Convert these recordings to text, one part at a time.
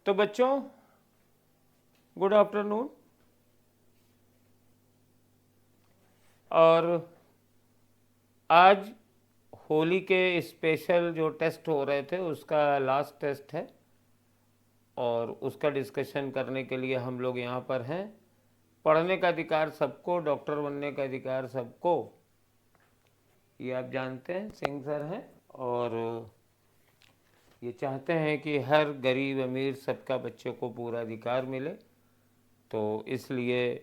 तो बच्चों good afternoon. और आज होली के स्पेशल जो टेस्ट हो रहे थे उसका लास्ट टेस्ट है और उसका डिस्कशन करने के लिए हम लोग यहाँ पर हैं। पढ़ने का अधिकार सबको, डॉक्टर बनने का अधिकार सबको, ये आप जानते हैं, सिंह सर हैं। और ये चाहते हैं कि हर गरीब अमीर सबका बच्चों को पूरा अधिकार मिले, तो इसलिए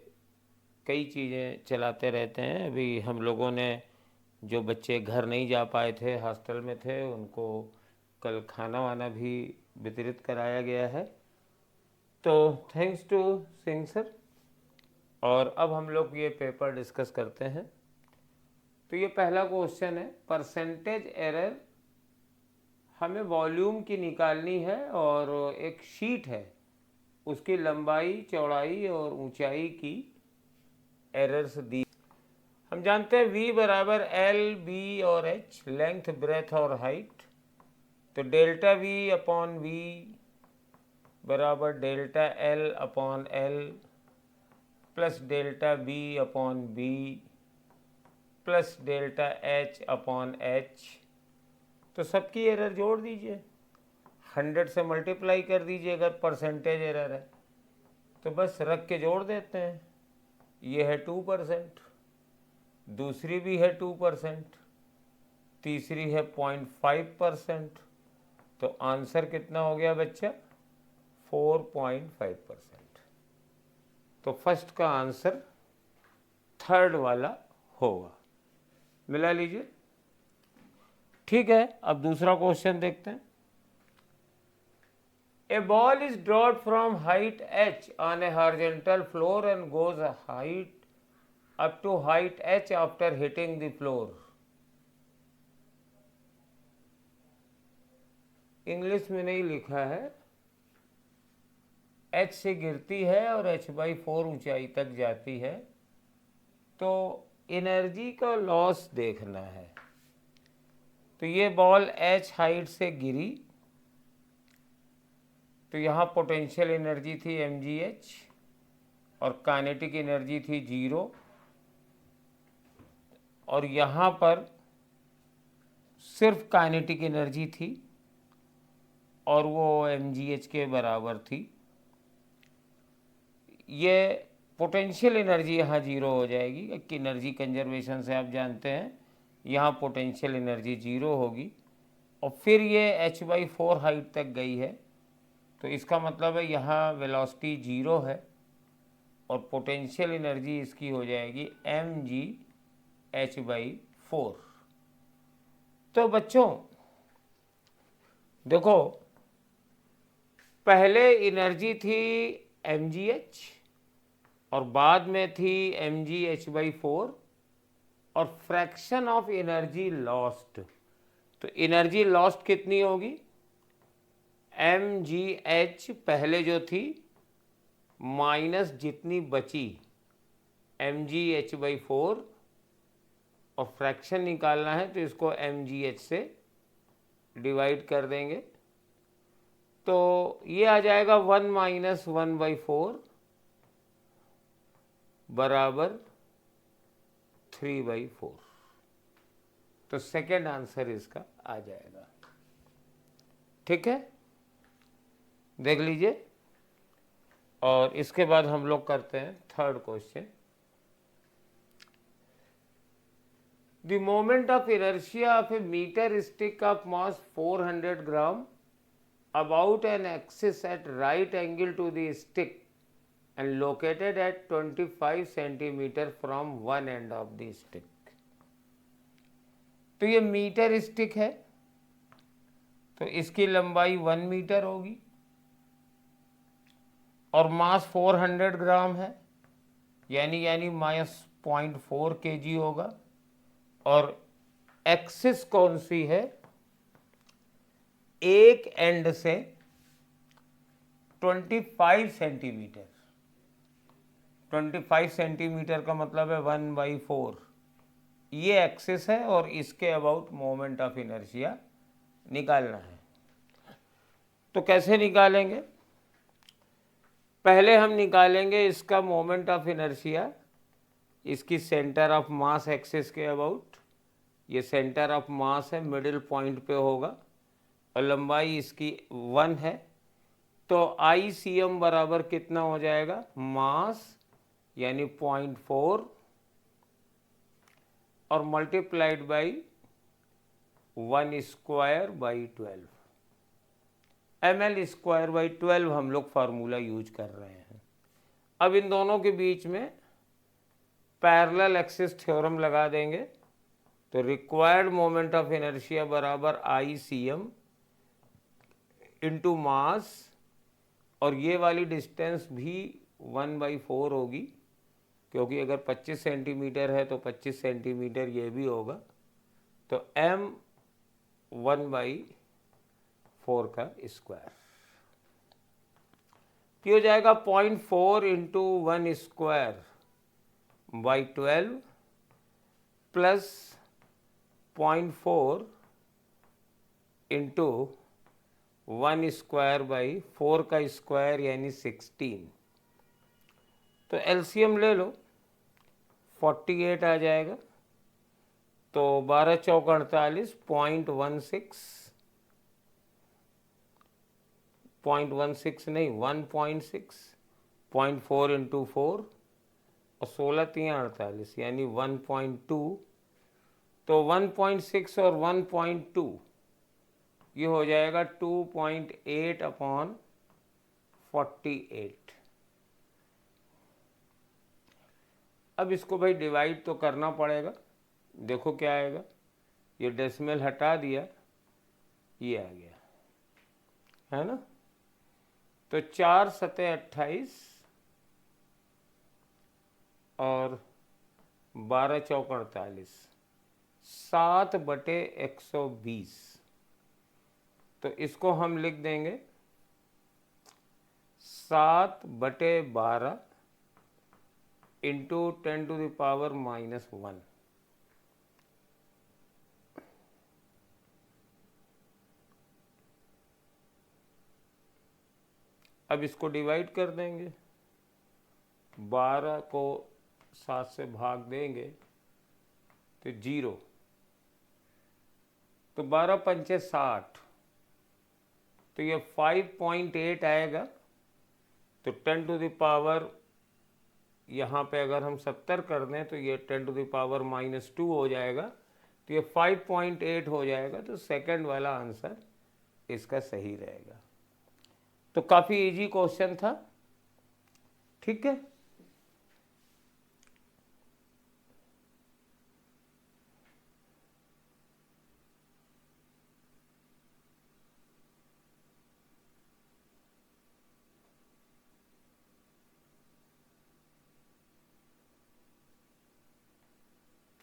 कई चीज़ें चलाते रहते हैं। अभी हम लोगों ने जो बच्चे घर नहीं जा पाए थे, हॉस्टल में थे, उनको कल खाना वाना भी वितरित कराया गया है, तो थैंक्स टू सिंह सर। और अब हम लोग ये पेपर डिस्कस करते हैं। तो ये पहला क्वेश्चन है, परसेंटेज एरर। हमें वॉल्यूम की निकालनी है और एक शीट है, उसकी लंबाई, चौड़ाई और ऊंचाई की एरर्स दी। हम जानते हैं V बराबर L, B और H, लेंथ, ब्रेथ और हाइट। तो डेल्टा V अपॉन V बराबर delta L upon L plus delta B upon B plus delta H upon H। तो सबकी एरर जोड़ दीजिए, 100 से मल्टीप्लाई कर दीजिए अगर परसेंटेज एरर है, तो बस रख के जोड़ देते हैं। ये है 2%, दूसरी भी है 2%, तीसरी है 0.5%। तो आंसर कितना हो गया बच्चा? 4.5%। तो फर्स्ट का आंसर थर्ड वाला होगा। मिला लीजिए, ठीक है। अब दूसरा क्वेश्चन देखते हैं। A ball is dropped from height h on a horizontal floor and goes up to height h after hitting the floor. English में नहीं लिखा है। h से गिरती है और h/4 ऊंचाई तक जाती है, तो एनर्जी का लॉस देखना है। तो ये बॉल h हाइट से गिरी, तो यहाँ पोटेंशियल एनर्जी थी mgh और काइनेटिक एनर्जी थी 0, और यहाँ पर सिर्फ काइनेटिक एनर्जी थी और वो mgh के बराबर थी। ये पोटेंशियल एनर्जी यहाँ 0 हो जाएगी कि एनर्जी कंजर्वेशन से आप जानते हैं यहाँ पोटेंशियल एनर्जी 0 होगी। और फिर ये h/4 हाइट तक गई है, तो इसका मतलब है यहाँ वेलोसिटी 0 है और पोटेंशियल एनर्जी इसकी हो जाएगी mgh/4। तो बच्चों देखो, पहले एनर्जी थी mgh और बाद में थी mgh/4 और फ्रैक्शन ऑफ एनर्जी लॉस्ट। तो एनर्जी लॉस्ट कितनी होगी? mgh पहले जो थी माइनस जितनी बची mgh/4, और फ्रैक्शन निकालना है तो इसको mgh से डिवाइड कर देंगे, तो ये आ जाएगा 1 - 1/4 बराबर 3/4। तो सेकेंड आंसर इसका आ जाएगा। ठीक है, देख लीजिए। और इसके बाद हम लोग करते हैं third question. The moment of inertia of a metre stick of mass 400 gram about an axis at right angle to the stick and located at 25 centimeter from one end of the stick. तो ये metre stick है, तो इसकी लंबाई 1 metre होगी और मास 400 ग्राम है, यानी माइनस 0.4 kg होगा। और एक्सिस कौन सी है? एक एंड से 25 सेंटीमीटर। 25 सेंटीमीटर का मतलब है 1/4। ये एक्सिस है और इसके अबाउट मोमेंट ऑफ इनर्शिया निकालना है। तो कैसे निकालेंगे? पहले हम निकालेंगे इसका मोमेंट ऑफ इनर्शिया, इसकी सेंटर ऑफ मास एक्सिस के अबाउट। ये सेंटर ऑफ मास है, मिडिल पॉइंट पे होगा और लंबाई इसकी 1 है। तो ICM बराबर कितना हो जाएगा, मास यानी 0.4 और multiplied by 1 square by 12, ml²/12 हम लोग फार्मूला यूज कर रहे हैं। अब इन दोनों के बीच में पैरेलल एक्सिस थ्योरम लगा देंगे, तो रिक्वायर्ड मोमेंट ऑफ इनर्शिया बराबर ICM इंटू मास, और ये वाली डिस्टेंस भी 1/4 होगी, क्योंकि अगर 25 सेंटीमीटर है तो 25 सेंटीमीटर ये भी होगा, तो m 1/4 का स्क्वायर। ये हो जाएगा 0.4 into 1 square by 12 plus 0.4 into 1 square by 4 का स्क्वायर यानी 16। तो एलसीएम ले लो, 48 आ जाएगा। तो 12 चौक 48, 0.16 नहीं 1.6, 0.4 इंटू 4 और 16 3 48 यानी 1.2। तो 1.6 और 1.2 ये हो जाएगा 2.8/48। अब इसको भाई डिवाइड तो करना पड़ेगा। देखो क्या आएगा, ये डेसिमल हटा दिया, ये आ गया, है ना। तो 4 सतह 28 और 12 चौक 48, 7/120। तो इसको हम लिख देंगे 7/12 इंटू 10⁻⁻1। अब इसको डिवाइड कर देंगे, 12 को 7 से भाग देंगे तो 0, तो 12 पंचे 60, तो ये 5.8 आएगा। तो 10⁻, यहाँ पे अगर हम 70 कर दें तो ये 10⁻⁻2 हो जाएगा, तो ये 5.8 हो जाएगा। तो सेकंड वाला आंसर इसका सही रहेगा। तो काफ़ी इजी क्वेश्चन था, ठीक है।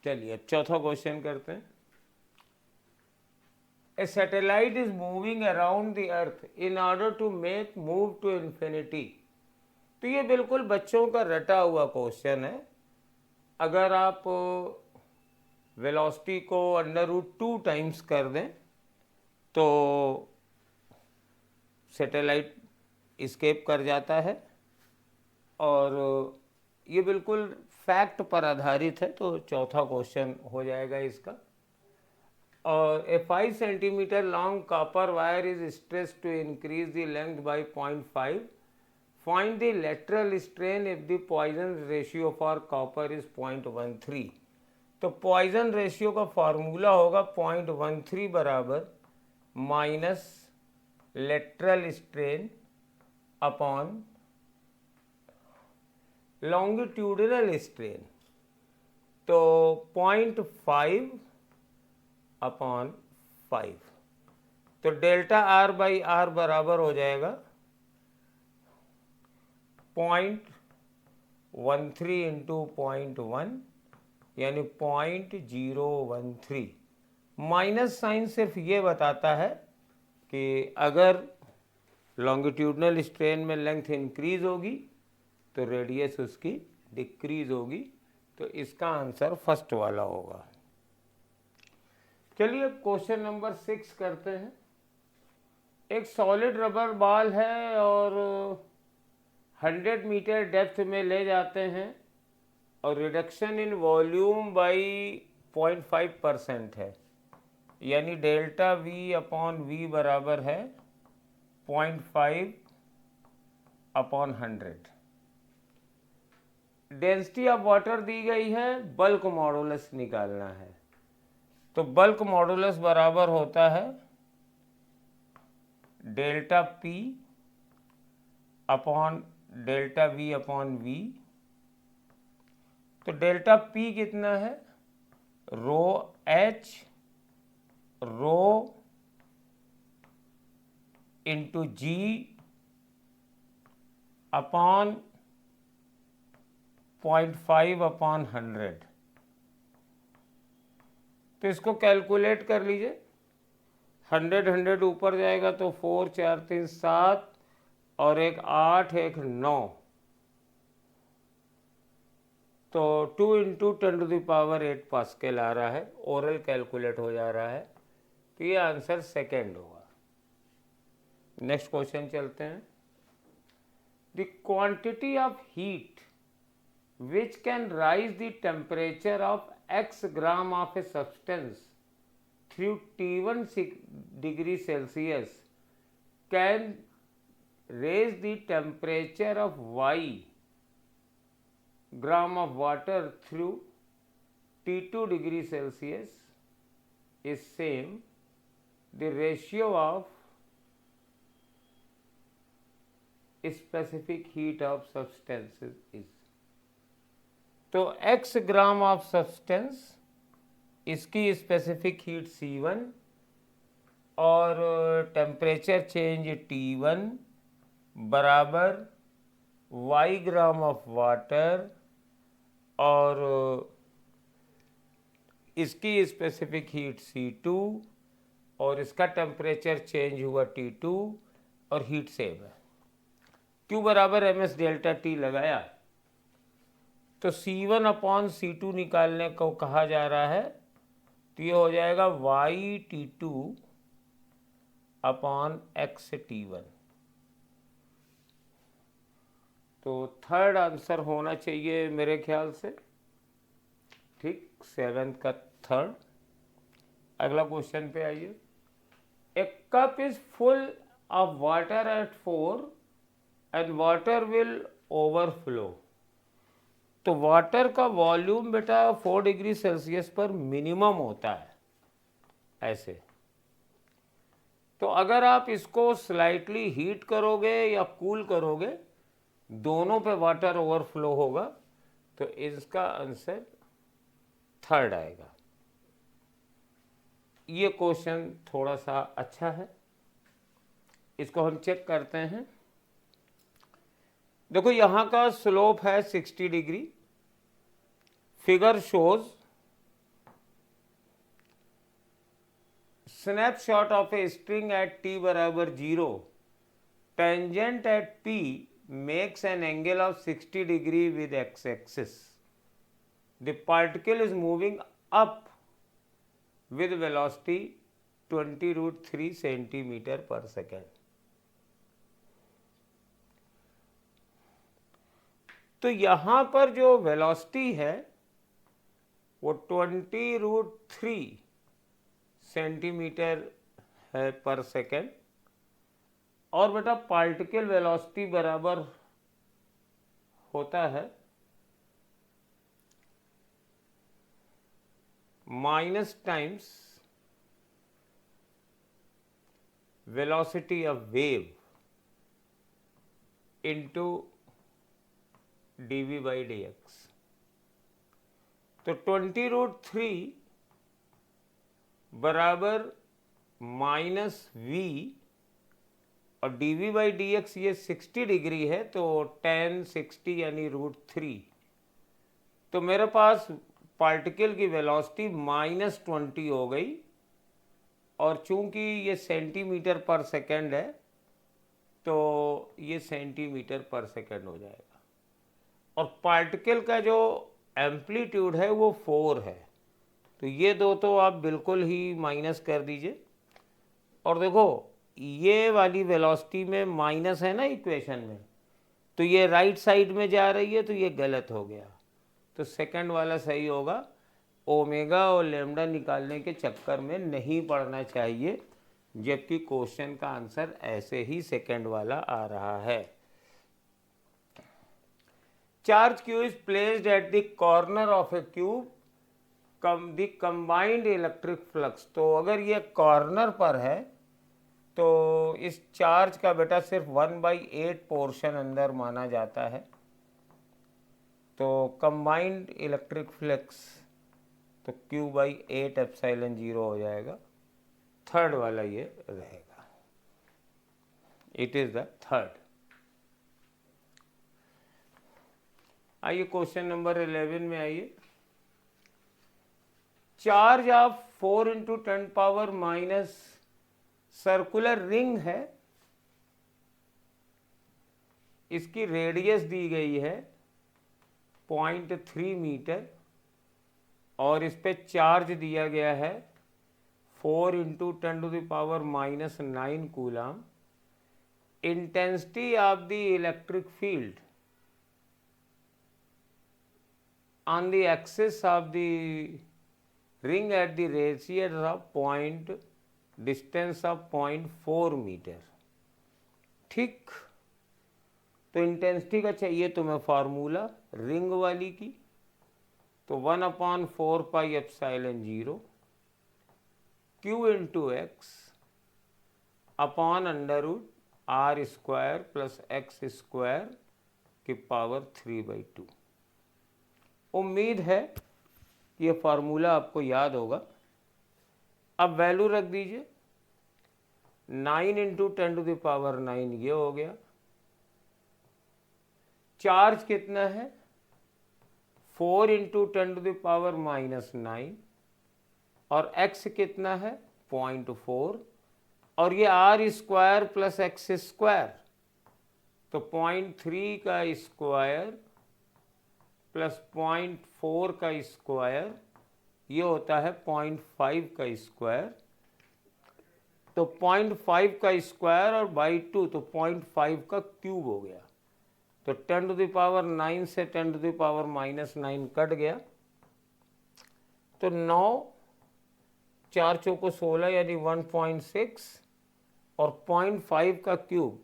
चलिए अब चौथा क्वेश्चन करते हैं। A satellite is moving around the earth in order to make move to infinity. तो ये बिल्कुल बच्चों का रटा हुआ क्वेश्चन है। अगर आप वेलोसिटी को √2 टाइम्स कर दें तो सैटेलाइट एस्केप कर जाता है, और ये बिल्कुल फैक्ट पर आधारित है। तो चौथा क्वेश्चन हो जाएगा इसका। और a 5 centimetre long copper wire is stressed to increase the length by 0.5। Find the lateral strain if the Poisson ratio for copper is 0.13। तो पॉइजन रेशियो का फार्मूला होगा 0.13 बराबर minus lateral strain upon longitudinal strain. तो 0.5/5। तो delta R/R बराबर हो जाएगा 0.13 into 0.1 यानी 0.013। माइनस साइन सिर्फ ये बताता है कि अगर लॉन्गिट्यूडनल स्ट्रेन में लेंथ इंक्रीज होगी तो रेडियस उसकी डिक्रीज होगी। तो इसका आंसर फर्स्ट वाला होगा। चलिए अब क्वेश्चन नंबर 6 करते हैं। एक सॉलिड रबर बॉल है और 100 मीटर डेप्थ में ले जाते हैं और रिडक्शन इन वॉल्यूम बाई 0.5% है, यानी डेल्टा वी अपॉन वी बराबर है 0.5 अपॉन 100। डेंसिटी ऑफ वाटर दी गई है, बल्क मॉडुलस निकालना है। तो बल्क मॉडुलस बराबर होता है delta P upon delta V upon V. तो डेल्टा पी कितना है, rho H rho into G upon 0.5 upon 100। तो इसको कैलकुलेट कर लीजिए। 100 ऊपर जाएगा तो 4 4 3 7 और एक 8 एक 9, तो 2 इंटू 10⁸ पास्कल आ रहा है। ओरल कैलकुलेट हो जा रहा है, तो ये आंसर सेकेंड होगा। नेक्स्ट क्वेश्चन चलते हैं। The quantity of heat which can rise the temperature of x gram of a substance through T1 degree Celsius can raise the temperature of y gram of water through T2 degree Celsius is same. The ratio of specific heat of substances is। तो x gram of substance, इसकी specific heat C1 और temperature change T1 बराबर y gram of water और इसकी specific heat C2 और इसका temperature change हुआ T2 और हीट सेम है। Q बराबर ms डेल्टा T लगाया तो C1 अपॉन C2 निकालने को कहा जा रहा है, तो ये हो जाएगा YT2 अपॉन XT1। तो थर्ड आंसर होना चाहिए मेरे ख्याल से, ठीक, 7th का थर्ड। अगला क्वेश्चन पे आइए। A cup is full of water at 4 and water will overflow. तो वाटर का वॉल्यूम बेटा 4 डिग्री सेल्सियस पर मिनिमम होता है ऐसे। तो अगर आप इसको स्लाइटली हीट करोगे या कूल करोगे, दोनों पे वाटर ओवरफ्लो होगा, तो इसका आंसर थर्ड आएगा। ये क्वेश्चन थोड़ा सा अच्छा है, इसको हम चेक करते हैं। देखो यहां का स्लोप है 60 degree. Figure shows snapshot of a string at t बराबर 0, tangent at p makes an angle of 60 degree with x axis. The particle is moving up with velocity 20√3 centimeter per second. तो यहां पर जो velocity है वो 20√3 centimetre है पर second, और बेटा पार्टिकल वेलोसिटी बराबर होता है minus times velocity of wave into dv/dx। तो 20√3 बराबर -v और dv/dx ये 60 डिग्री है, तो 10 60 यानी √3। तो मेरे पास पार्टिकल की वेलोसिटी -20 हो गई, और चूंकि ये सेंटीमीटर पर सेकेंड है तो ये सेंटीमीटर पर सेकेंड हो जाएगा। और पार्टिकल का जो एम्पलीट्यूड है वो 4 है, तो ये दो तो आप बिल्कुल ही माइनस कर दीजिए। और देखो ये वाली वेलोसिटी में माइनस है ना इक्वेशन में, तो ये राइट साइड में जा रही है, तो ये गलत हो गया। तो सेकंड वाला सही होगा। ओमेगा और लेमडा निकालने के चक्कर में नहीं पड़ना चाहिए, जबकि क्वेश्चन का आंसर ऐसे ही सेकंड वाला आ रहा है। Charge Q is placed at the corner of A cube the combined electric flux. तो अगर ये कॉर्नर पर है तो इस चार्ज का बेटा सिर्फ 1/8 पोर्शन अंदर माना जाता है। तो कंबाइंड इलेक्ट्रिक फ्लक्स तो Q/8 एप्सिलॉन 0 हो जाएगा। थर्ड वाला ये रहेगा, इट इज द थर्ड। आइए क्वेश्चन नंबर 11 में आइए। चार्ज ऑफ 4 × 10⁻⁻, सर्कुलर रिंग है, इसकी रेडियस दी गई है 0.3 मीटर और इस पे चार्ज दिया गया है 4 × 10⁻⁹ coulomb. Intensity of the electric field on the axis of the ring at the radius of distance of 0.4 metre. ठीक, तो इंटेंसिटी का चाहिए तुम्हें फार्मूला रिंग वाली की, तो 1/4πε0 Q × x √r² + x² की पावर 3/2। उम्मीद है कि ये फार्मूला आपको याद होगा। अब वैल्यू रख दीजिए, 9 × 10⁹ ये हो गया। चार्ज कितना है 4 × 10⁻⁹ और x कितना है 0.4 और ये r² + x², तो 0.3 का स्क्वायर प्लस 0.4 का स्क्वायर, ये होता है 0.5 का स्क्वायर। तो 0.5 का स्क्वायर और बाई 2, तो 0.5 का क्यूब हो गया। तो 10⁹ से 10⁻⁹ कट गया, तो 9 4 चौको 16 यानी 1.6 और 0.5 का क्यूब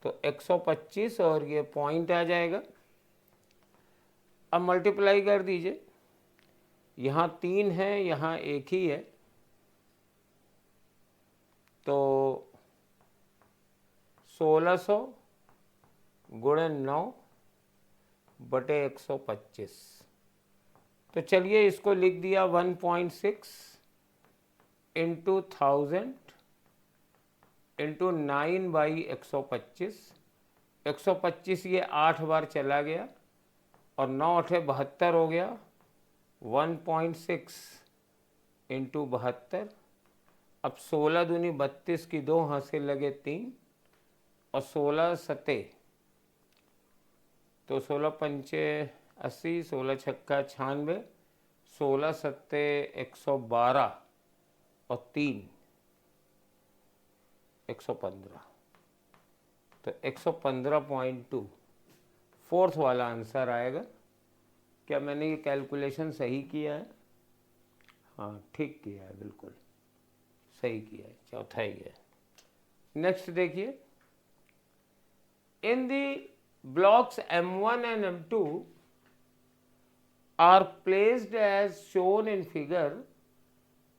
तो 125 और ये पॉइंट आ जाएगा। अब मल्टीप्लाई कर दीजिए, यहाँ 3 है, यहाँ 1 ही है, तो 1600 × 9/125। तो चलिए इसको लिख दिया 1.6 × 1000 × 9/125। 125 ये 8 बार चला गया और 9 8 72 हो गया। 1.6 × 72। अब 16 दूनी 32 की 2 हाथ से लगे 3 और 16 सते, तो 16 पंचे 80, 16 छक्का 96, 16 सत्ते 112 और 3 115, तो 115.2 फोर्थ वाला आंसर आएगा। क्या मैंने ये कैलकुलेशन सही किया है? हाँ ठीक किया है, बिल्कुल सही किया है, चौथा ही है। नेक्स्ट देखिए, इन दी blocks M1 and M2 are placed as shown in figure.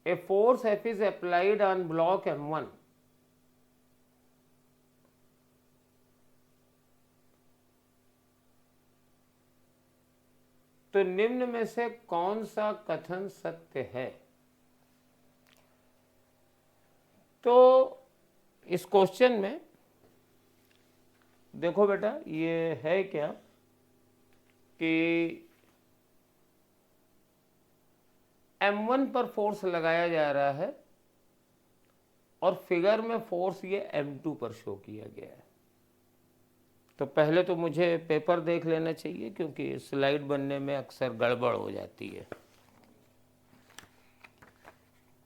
A force F is applied on block M1. तो निम्न में से कौन सा कथन सत्य है? तो इस क्वेश्चन में देखो बेटा, ये है क्या कि M1 पर फोर्स लगाया जा रहा है और फिगर में फोर्स ये M2 पर शो किया गया है। तो पहले तो मुझे पेपर देख लेना चाहिए, क्योंकि स्लाइड बनने में अक्सर गड़बड़ हो जाती है।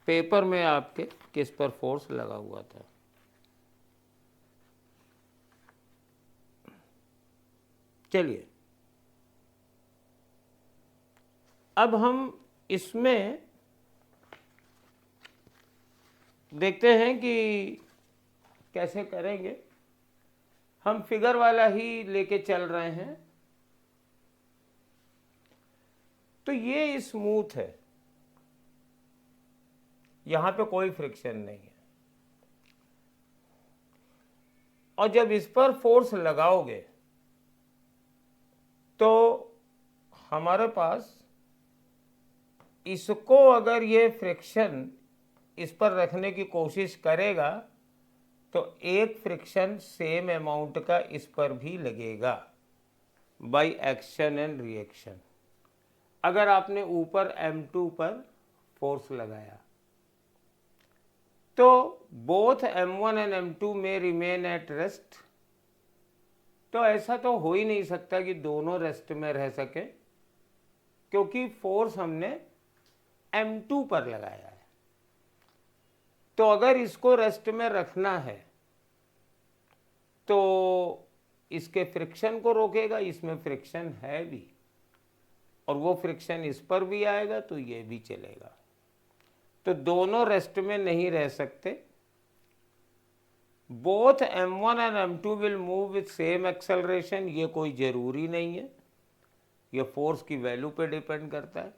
पेपर में आपके किस पर फोर्स लगा हुआ था? चलिए अब हम इसमें देखते हैं कि कैसे करेंगे। हम फिगर वाला ही लेके चल रहे हैं। तो ये स्मूथ है, यहां पे कोई फ्रिक्शन नहीं है, और जब इस पर फोर्स लगाओगे तो हमारे पास इसको अगर ये फ्रिक्शन इस पर रखने की कोशिश करेगा तो एक फ्रिक्शन सेम अमाउंट का इस पर भी लगेगा बाय एक्शन एंड रिएक्शन। अगर आपने ऊपर M2 पर फोर्स लगाया तो बोथ M1 एंड M2 में रिमेन एट रेस्ट। तो ऐसा तो हो ही नहीं सकता कि दोनों रेस्ट में रह सके, क्योंकि फोर्स हमने M2 पर लगाया है। तो अगर इसको रेस्ट में रखना है तो इसके फ्रिक्शन को रोकेगा, इसमें फ्रिक्शन है भी, और वो फ्रिक्शन इस पर भी आएगा तो ये भी चलेगा। तो दोनों रेस्ट में नहीं रह सकते। Both M1 and M2 will move with same acceleration, ये कोई जरूरी नहीं है, ये फोर्स की वैल्यू पे डिपेंड करता है।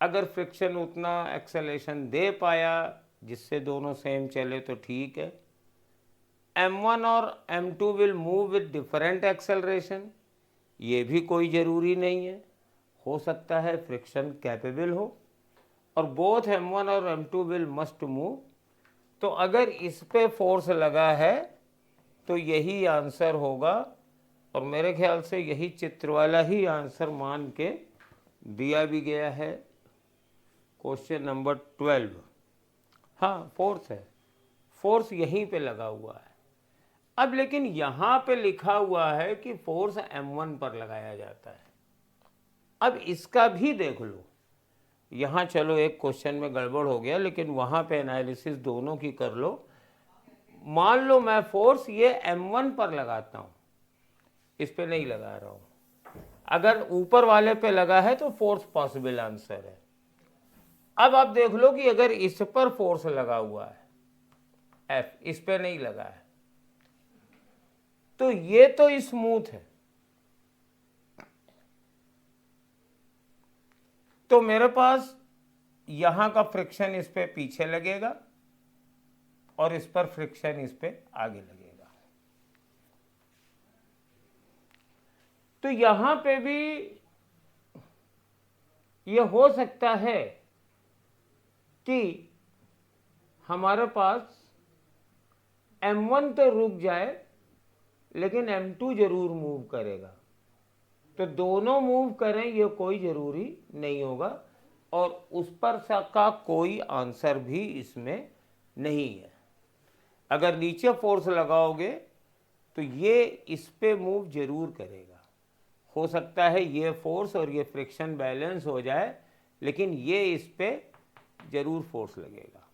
अगर फ्रिक्शन उतना एक्सेलरेशन दे पाया जिससे दोनों सेम चले तो ठीक है। M1 और M2 will move with different acceleration, ये भी कोई ज़रूरी नहीं है, हो सकता है फ्रिक्शन कैपेबल हो। और बोथ M1 और M2 विल मस्ट मूव। तो अगर इस पे फोर्स लगा है तो यही आंसर होगा, और मेरे ख्याल से यही चित्र वाला ही आंसर मान के दिया भी गया है क्वेश्चन नंबर 12। हाँ, फोर्स है, फोर्स यहीं पे लगा हुआ है। अब लेकिन यहां पे लिखा हुआ है कि फोर्स M1 पर लगाया जाता है। अब इसका भी देख लो, यहां चलो एक क्वेश्चन में गड़बड़ हो गया, लेकिन वहां पे एनालिसिस दोनों की कर लो। मान लो मैं फोर्स ये M1 पर लगाता हूं, इस पे नहीं लगा रहा हूं। अगर ऊपर वाले पे लगा है तो फोर्स पॉसिबल आंसर है। अब आप देख लो कि अगर इस पर फोर्स लगा हुआ है F, इस पे नहीं लगा है, तो ये तो स्मूथ है। तो मेरे पास यहां का फ्रिक्शन इस पे पीछे लगेगा और इस पर फ्रिक्शन इस पे आगे लगेगा। तो यहां पे भी ये हो सकता है कि हमारे पास M1 तो रुक जाए लेकिन M2 जरूर मूव करेगा। तो दोनों मूव करें ये कोई जरूरी नहीं होगा, और उस पर का कोई आंसर भी इसमें नहीं है। अगर नीचे फोर्स लगाओगे तो ये इस पे मूव जरूर करेगा। हो सकता है ये फोर्स और ये फ्रिक्शन बैलेंस हो जाए, लेकिन ये इस पे जरूर फोर्स लगेगा।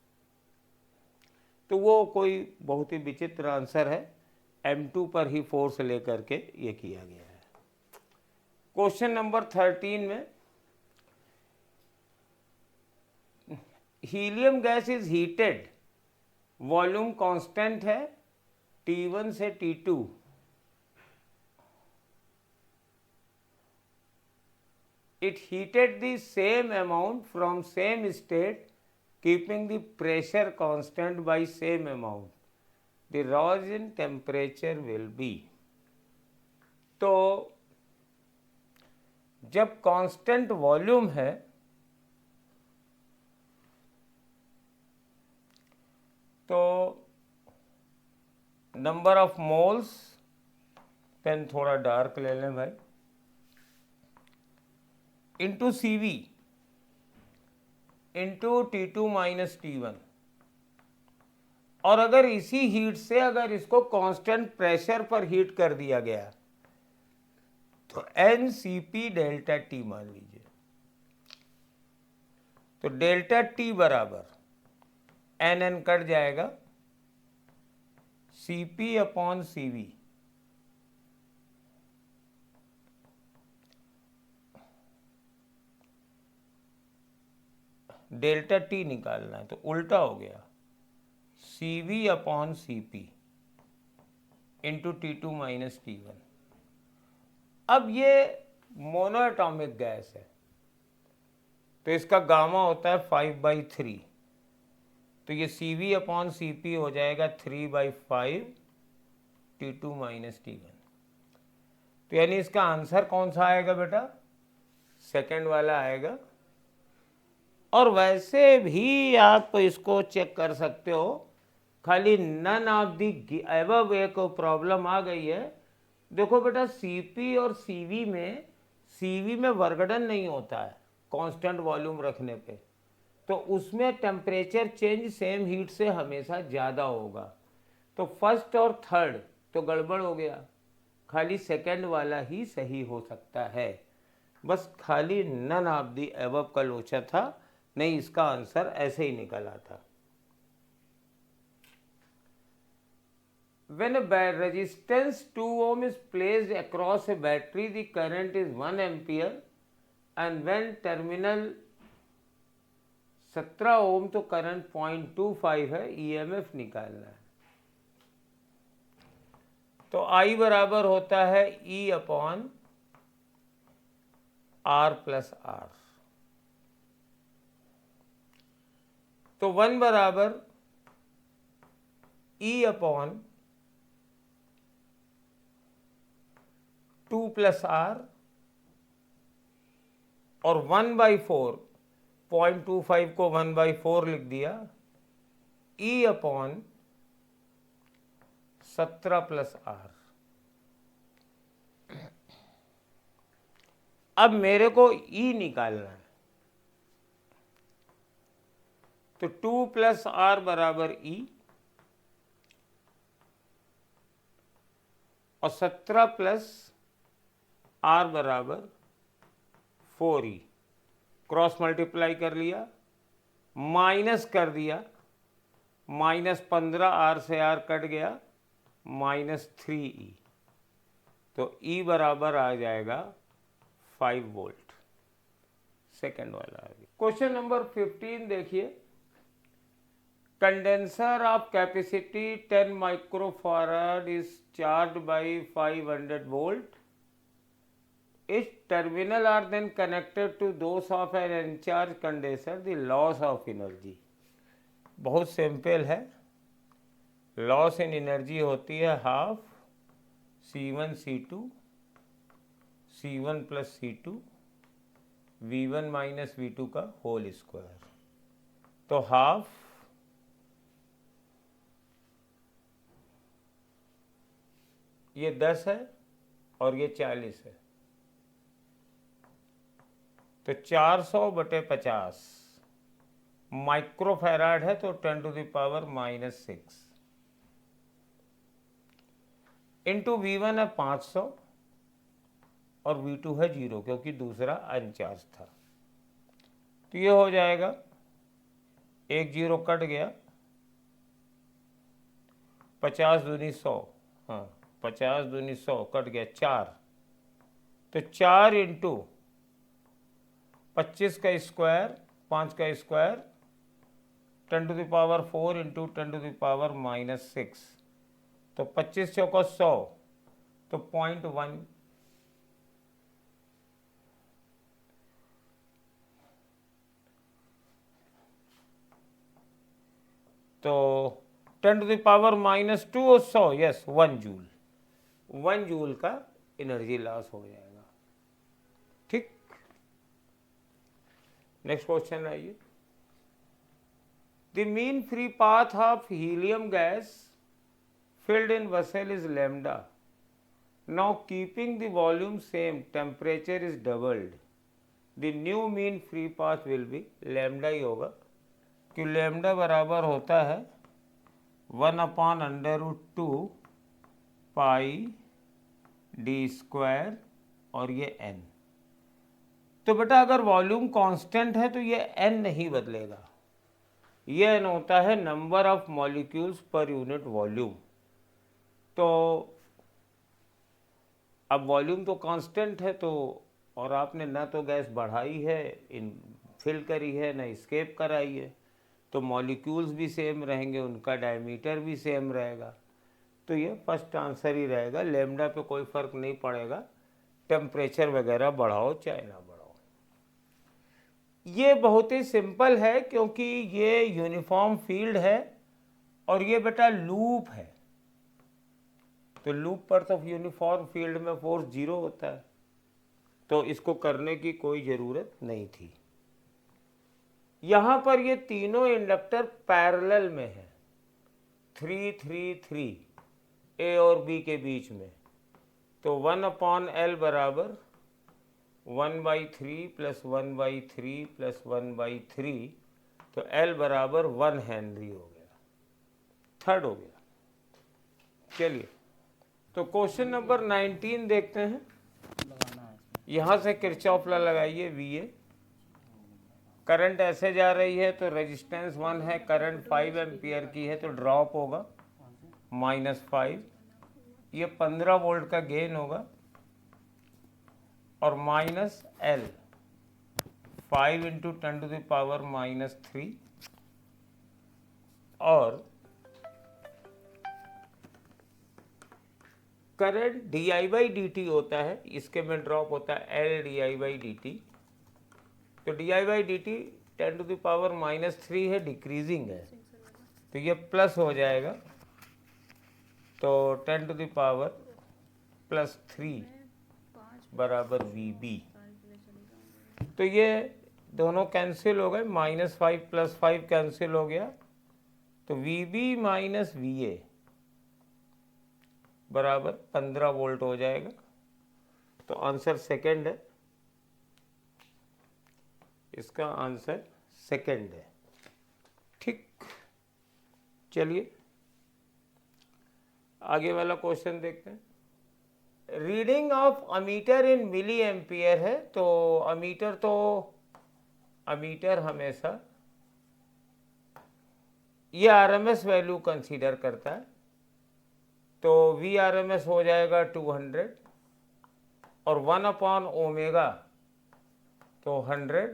तो वो कोई बहुत ही विचित्र आंसर है, M2 पर ही फोर्स लेकर के ये किया गया है। क्वेश्चन नंबर 13 में helium gas is heated, volume constant है T1 से T2, it heated the same amount from same state keeping the pressure constant by same amount, the rise in temperature will be। तो जब constant volume है तो number of moles, pen थोड़ा dark ले लें भाई, into CV into T2 minus T1। और अगर इसी हीट से अगर इसको कांस्टेंट प्रेशर पर हीट कर दिया गया तो NCP डेल्टा T मान लीजिए। तो डेल्टा T बराबर NN कट जाएगा, Cp upon Cv, delta T निकालना है तो उल्टा हो गया, Cv upon Cp into T2 minus T1। अब ये मोनोएटॉमिक गैस है तो इसका गामा होता है 5/3, तो ये Cv अपॉन Cp हो जाएगा 3/5 T2 माइनस T1। तो यानी इसका आंसर कौन सा आएगा बेटा? सेकंड वाला आएगा। और वैसे भी आप इसको चेक कर सकते हो, खाली नन ऑफ दी एबव एक प्रॉब्लम आ गई है। देखो बेटा, Cp और Cv में वर्गडन नहीं होता है कांस्टेंट वॉल्यूम रखने पे, तो उसमें टेम्परेचर चेंज सेम हीट से हमेशा ज़्यादा होगा। तो फर्स्ट और थर्ड तो गड़बड़ हो गया, खाली सेकंड वाला ही सही हो सकता है। बस खाली नन ऑफ दी एबव का लोचा था, नहीं इसका आंसर ऐसे ही निकला था। When a resistance 2 ohm is placed across a battery, the current is 1 ampere, and when terminal 17 ओम तो करंट 0.25 है, ईएमएफ निकालना है। तो I बराबर होता है E upon R plus R। तो 1 बराबर E अपॉन 2 प्लस R और 1/4, 0.25 को 1/4 लिख दिया, E अपॉन 17 प्लस R। अब मेरे को E निकालना है, तो 2 प्लस R बराबर E और 17 प्लस R बराबर 4E। क्रॉस मल्टीप्लाई कर लिया, माइनस कर दिया, -15 R से R कट गया, -3E। तो E बराबर आ जाएगा 5 वोल्ट। सेकेंड वाला आ गया। क्वेश्चन नंबर 15 देखिए, condenser of capacity 10 microfarad is charge by 500 volt. Its terminal are then connected to those of an uncharged condenser. The loss of energy बहुत simple है। Loss in energy होती है half C1 C2 C1 plus C2 V1 minus V2 का whole square. तो half ये 10 है और ये 40 है, तो 400/50 माइक्रोफैराड है, तो 10⁻⁻⁶ इंटू V1 है 500 और V2 है 0 क्योंकि दूसरा अनचार्ज था। तो ये हो जाएगा, एक 0 कट गया, 50 दूनी 100, हाँ 50 दूनी 100 कट गया 4, तो 4 इंटू 25 का स्क्वायर 5 का स्क्वायर 10⁻⁴ इंटू 10⁻⁻⁶, तो 25 चौका 100, तो 0.1, तो 10⁻⁻2 और 100, यस 1 जूल, 1 जूल का एनर्जी लॉस हो जाएगा। ठीक, नेक्स्ट क्वेश्चन आइए। The mean free path of helium gas filled in vessel is lambda. Now keeping the volume same, temperature is doubled. The new mean free path will be lambda ही होगा, कि lambda बराबर होता है 1/√2 पाई d square और ये n। तो बेटा अगर वॉल्यूम कांस्टेंट है तो ये n नहीं बदलेगा, ये n होता है number of molecules per unit volume. तो अब वॉल्यूम तो कांस्टेंट है, तो और आपने ना तो गैस बढ़ाई है, इन फिल करी है, ना एस्केप कराई है, तो मॉलिक्यूल्स भी सेम रहेंगे, उनका डायमीटर भी सेम रहेगा। तो ये फर्स्ट आंसर ही रहेगा। लैम्डा पे कोई फर्क नहीं पड़ेगा, टेम्परेचर वगैरह बढ़ाओ चाहे ना बढ़ाओ। ये बहुत ही सिंपल है क्योंकि ये यूनिफॉर्म फील्ड है और ये बेटा लूप है, तो लूप पर तो यूनिफॉर्म फील्ड में फोर्स 0 होता है, तो इसको करने की कोई ज़रूरत नहीं थी। यहाँ पर ये तीनों इंडक्टर पैरेलल में है, 3 3 3 ए और बी के बीच में, तो 1/L बराबर 1/3 प्लस 1/3 प्लस 1/3, तो L बराबर 1 हेनरी हो गया, थर्ड हो गया। चलिए, तो क्वेश्चन नंबर 19 देखते हैं। यहाँ से किरचॉफ लॉ लगाइए। VA करंट ऐसे जा रही है तो रेजिस्टेंस 1 है, करंट 5 एम्पियर की है, तो ड्रॉप होगा -5, ये 15 वोल्ट का गेन होगा, और -L 5 × 10⁻³ और करंट di/dt होता है, इसके में ड्रॉप होता है L di/dt, तो di/dt 10⁻³ है, डिक्रीजिंग है, तो ये प्लस हो जाएगा, तो 10⁻³ बराबर VB, तो ये दोनों कैंसिल हो गए, -5 + 5 कैंसिल हो गया, तो VB - VA बराबर 15 वोल्ट हो जाएगा, तो आंसर सेकंड है, इसका आंसर सेकंड है। ठीक, चलिए आगे वाला क्वेश्चन देखते हैं। Reading of ammeter in milliampere है, तो अमीटर हमेशा ये RMS वैल्यू कंसीडर करता है, तो VRMS हो जाएगा 200 और 1/ω, तो 100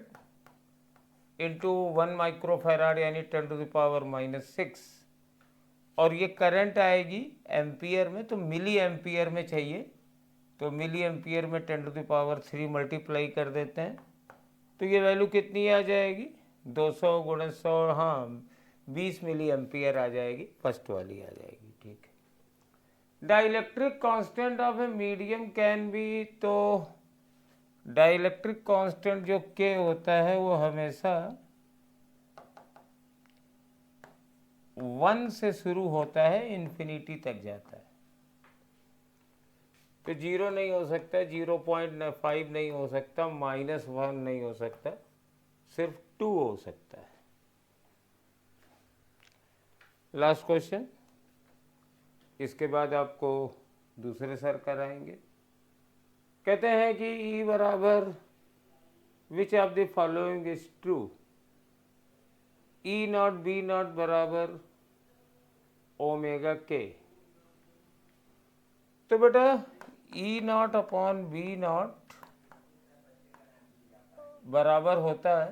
× 1 माइक्रोफैराड यानी 10⁻⁻⁶, और ये करंट आएगी एम्पियर में, तो मिली एम्पियर में चाहिए, तो मिली एम्पियर में 10⁻³ मल्टीप्लाई कर देते हैं, तो ये वैल्यू कितनी आ जाएगी, 200 × 100, हाँ 20 मिली एम्पियर आ जाएगी, फर्स्ट वाली आ जाएगी। ठीक है। Dielectric constant of a medium can be, तो डाइलेक्ट्रिक कांस्टेंट जो K होता है वो हमेशा 1 से शुरू होता है, इन्फिनिटी तक जाता है, तो 0 नहीं हो सकता, 0.5 नहीं हो सकता, -1 नहीं हो सकता, सिर्फ 2 हो सकता है। लास्ट क्वेश्चन, इसके बाद आपको दूसरे सर कराएंगे। कहते हैं कि E बराबर which of the following is true, E0 B0 बराबर ω/K, तो बेटा E0/B0 बराबर होता है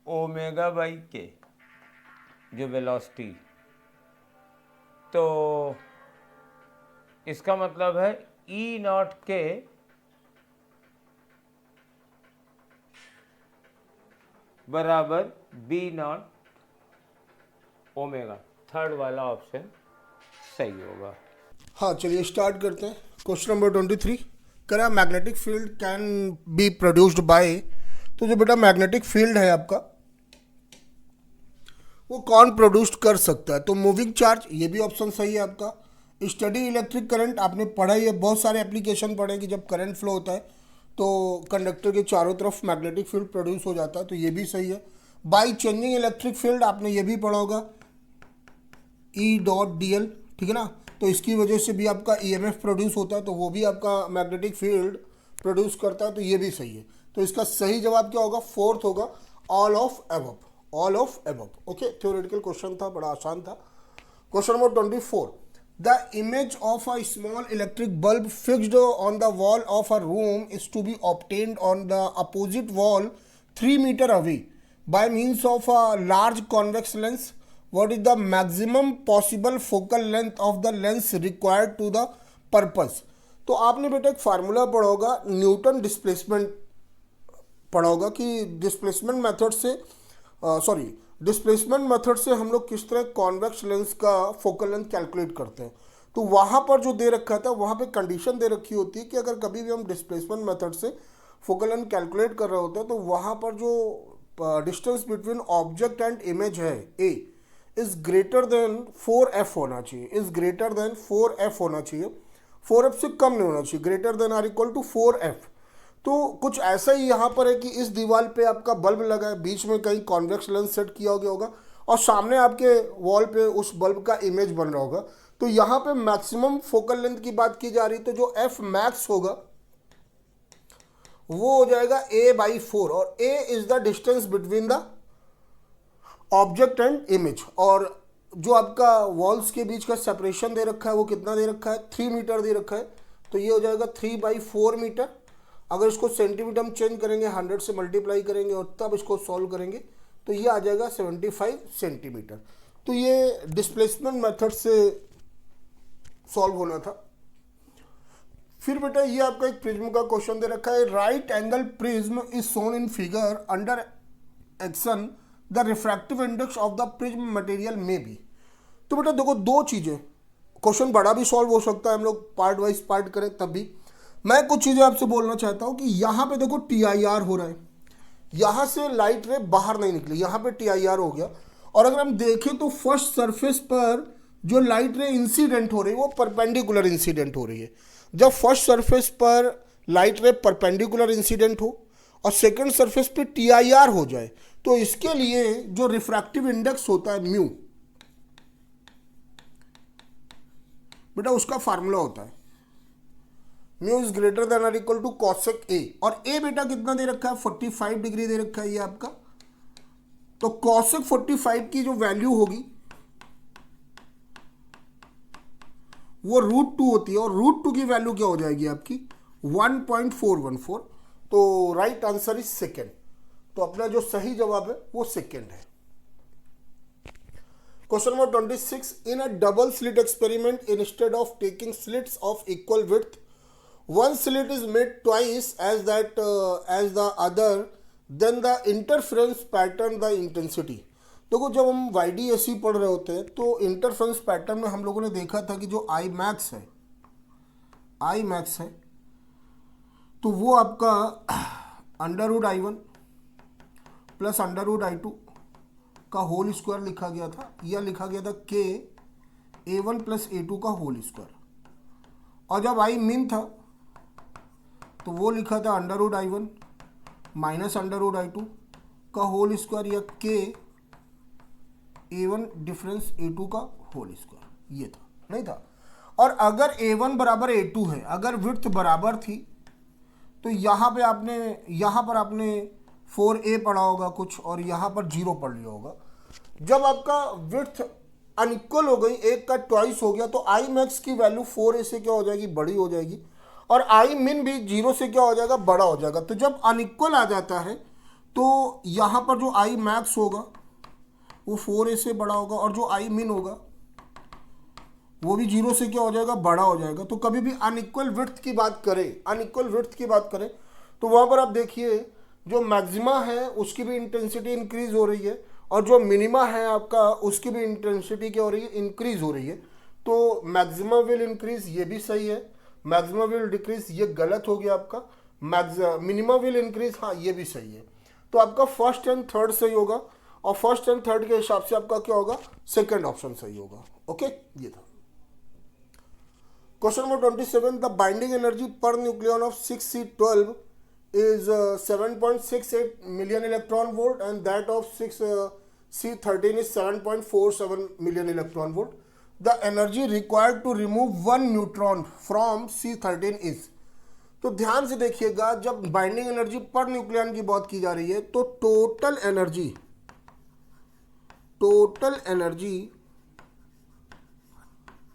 ω/K, जो वेलोसिटी, तो इसका मतलब है E0K बराबर B0 ω, थर्ड वाला ऑप्शन सही होगा। हाँ, चलिए स्टार्ट करते हैं। क्वेश्चन नंबर 23, करा magnetic field can be produced by, तो जो बेटा मैग्नेटिक फील्ड है आपका वो कौन प्रोड्यूस कर सकता है, तो मूविंग चार्ज, ये भी ऑप्शन सही है आपका। स्टडी इलेक्ट्रिक करंट, आपने पढ़ा ही है, बहुत सारे एप्लीकेशन पढ़े कि जब करंट फ्लो होता है तो कंडक्टर के चारों तरफ मैग्नेटिक फील्ड प्रोड्यूस हो जाता है, तो ये भी सही है। बाई चेंजिंग इलेक्ट्रिक फील्ड, आपने ये भी पढ़ा होगा, E.dl, ठीक है ना, तो इसकी वजह से भी आपका EMF प्रोड्यूस होता है, तो वो भी आपका मैग्नेटिक फील्ड प्रोड्यूस करता है, तो ये भी सही है। तो इसका सही जवाब क्या होगा, फोर्थ होगा, all of above, all of above. Okay, theoretical question था, बड़ा आसान था। Question number 24, the image of a small electric bulb fixed on the wall of a room is to be obtained on the opposite wall 3 metre away by means of a large convex lens. What is the maximum possible focal length of the lens required to the purpose. तो आपने बेटा एक formula पढ़ा होगा, Newton displacement पढ़ा होगा कि displacement method से डिस्प्लेसमेंट मेथड से हम लोग किस तरह कॉन्वेक्स लेंस का फोकल लेंथ कैलकुलेट करते हैं. तो वहाँ पर जो दे रखा था वहाँ पे कंडीशन दे रखी होती है कि अगर कभी भी हम डिस्प्लेसमेंट मेथड से फोकल लेंथ कैलकुलेट कर रहे होते हैं तो वहाँ पर जो distance between object and image है ए इज ग्रेटर देन 4f होना चाहिए, इज ग्रेटर देन 4f होना चाहिए, 4f से कम नहीं होना चाहिए, greater than or equal to 4f. तो कुछ ऐसा ही यहाँ पर है कि इस दीवार पे आपका बल्ब लगा है, बीच में कहीं कॉन्वेक्स लेंस सेट किया गया होगा और सामने आपके वॉल पे उस बल्ब का इमेज बन रहा होगा. तो यहाँ पे मैक्सिमम फोकल लेंथ की बात की जा रही, तो जो एफ मैक्स होगा वो हो जाएगा a/4 और a is the distance between the object and image. और जो आपका वॉल्स के बीच का सेपरेशन दे रखा है वो कितना दे रखा है, 3 मीटर दे रखा है. तो ये हो जाएगा 3/4 मीटर. अगर इसको सेंटीमीटर में चेंज करेंगे 100 से मल्टीप्लाई करेंगे और तब इसको सॉल्व करेंगे तो ये आ जाएगा 75 सेंटीमीटर. तो ये डिस्प्लेसमेंट मेथड से सॉल्व होना था. फिर बेटा ये आपका एक प्रिज्म का क्वेश्चन दे रखा है, right angle prism is shown in figure under action the refractive index of the prism material में बी. तो बेटा देखो दो चीजें, क्वेश्चन बड़ा भी सॉल्व हो सकता है, हम लोग पार्ट वाइज पार्ट करें तब भी. मैं कुछ चीजें आपसे बोलना चाहता हूं कि यहां पे देखो TIR हो रहा है, यहां से लाइट रे बाहर नहीं निकली, यहां पे TIR हो गया. और अगर हम देखें तो फर्स्ट सरफेस पर जो लाइट रे इंसिडेंट हो रही है वो परपेंडिकुलर इंसिडेंट हो रही है. जब फर्स्ट सरफेस पर लाइट रे परपेंडिकुलर इंसिडेंट हो और सेकंड सरफेस पे TIR हो जाए तो इसके लिए जो रिफ्रैक्टिव इंडेक्स होता है म्यू, बेटा उसका फार्मूला होता है mu is greater than or equal to cosec A. और ए बेटा कितना दे रखा है, 45 डिग्री दे रखा है ये आपका. तो कॉसेक 45 की जो वैल्यू होगी वो √2 होती है और √2 की वैल्यू क्या हो जाएगी आपकी 1.414. तो राइट आंसर इज सेकेंड. तो अपना जो सही जवाब है वो सेकेंड है. Question number 26, in a double slit experiment instead of taking slits of equal width one slit is made twice as the other, then the interference pattern, the intensity. देखो जब हम YDAC पढ़ रहे होते हैं तो इंटरफ्रेंस पैटर्न में हम लोगों ने देखा था कि जो I max है तो वो आपका √I1 प्लस √I2 का होल स्क्वायर लिखा गया था, या लिखा गया था K A1 प्लस A2 का होल स्क्वायर. और जब I min था तो वो लिखा था √I1 माइनस √I2 का होल स्क्वायर या K A1 डिफरेंस A2 का होल स्क्वायर. ये था, नहीं था. और अगर A1 बराबर A2 है, अगर विड्थ बराबर थी तो यहाँ पर आपने 4A पढ़ा होगा कुछ और यहाँ पर 0 पढ़ लिया होगा. जब आपका विड्थ अनइक्वल हो गई, एक का ट्वाइस हो गया, तो I मैक्स की वैल्यू 4A से क्या हो जाएगी, बड़ी हो जाएगी. और I min भी 0 से क्या हो जाएगा, बड़ा हो जाएगा. तो जब अनइक्वल आ जाता है तो यहाँ पर जो I मैक्स होगा वो 4A से बड़ा होगा और जो I min होगा वो भी 0 से क्या हो जाएगा, बड़ा हो जाएगा. तो कभी भी अनइक्वल विड्थ की बात करें तो वहाँ पर आप देखिए जो मैक्सिमा है उसकी भी इंटेंसिटी इंक्रीज हो रही है और जो मिनिमा है आपका उसकी भी इंटेंसिटी क्या हो रही है, इंक्रीज हो रही है. तो मैक्सिमा विल इंक्रीज, ये भी सही है. मैक्सिमा विल डिक्रीज, ये गलत हो गया आपका. मिनिमा विल इंक्रीज, हाँ ये भी सही है. तो आपका फर्स्ट एंड थर्ड सही होगा और फर्स्ट एंड थर्ड के हिसाब से आपका क्या होगा, सेकंड ऑप्शन सही होगा. ओके, ये था. Question number 27, the binding energy per nucleon of 6C12 is 7.68 million electron volt and that of 6C13 is 7.47 million electron volt. The energy required to remove one neutron from C13 is. तो ध्यान से देखिएगा, जब binding energy per nucleon की बात की जा रही है तो टोटल एनर्जी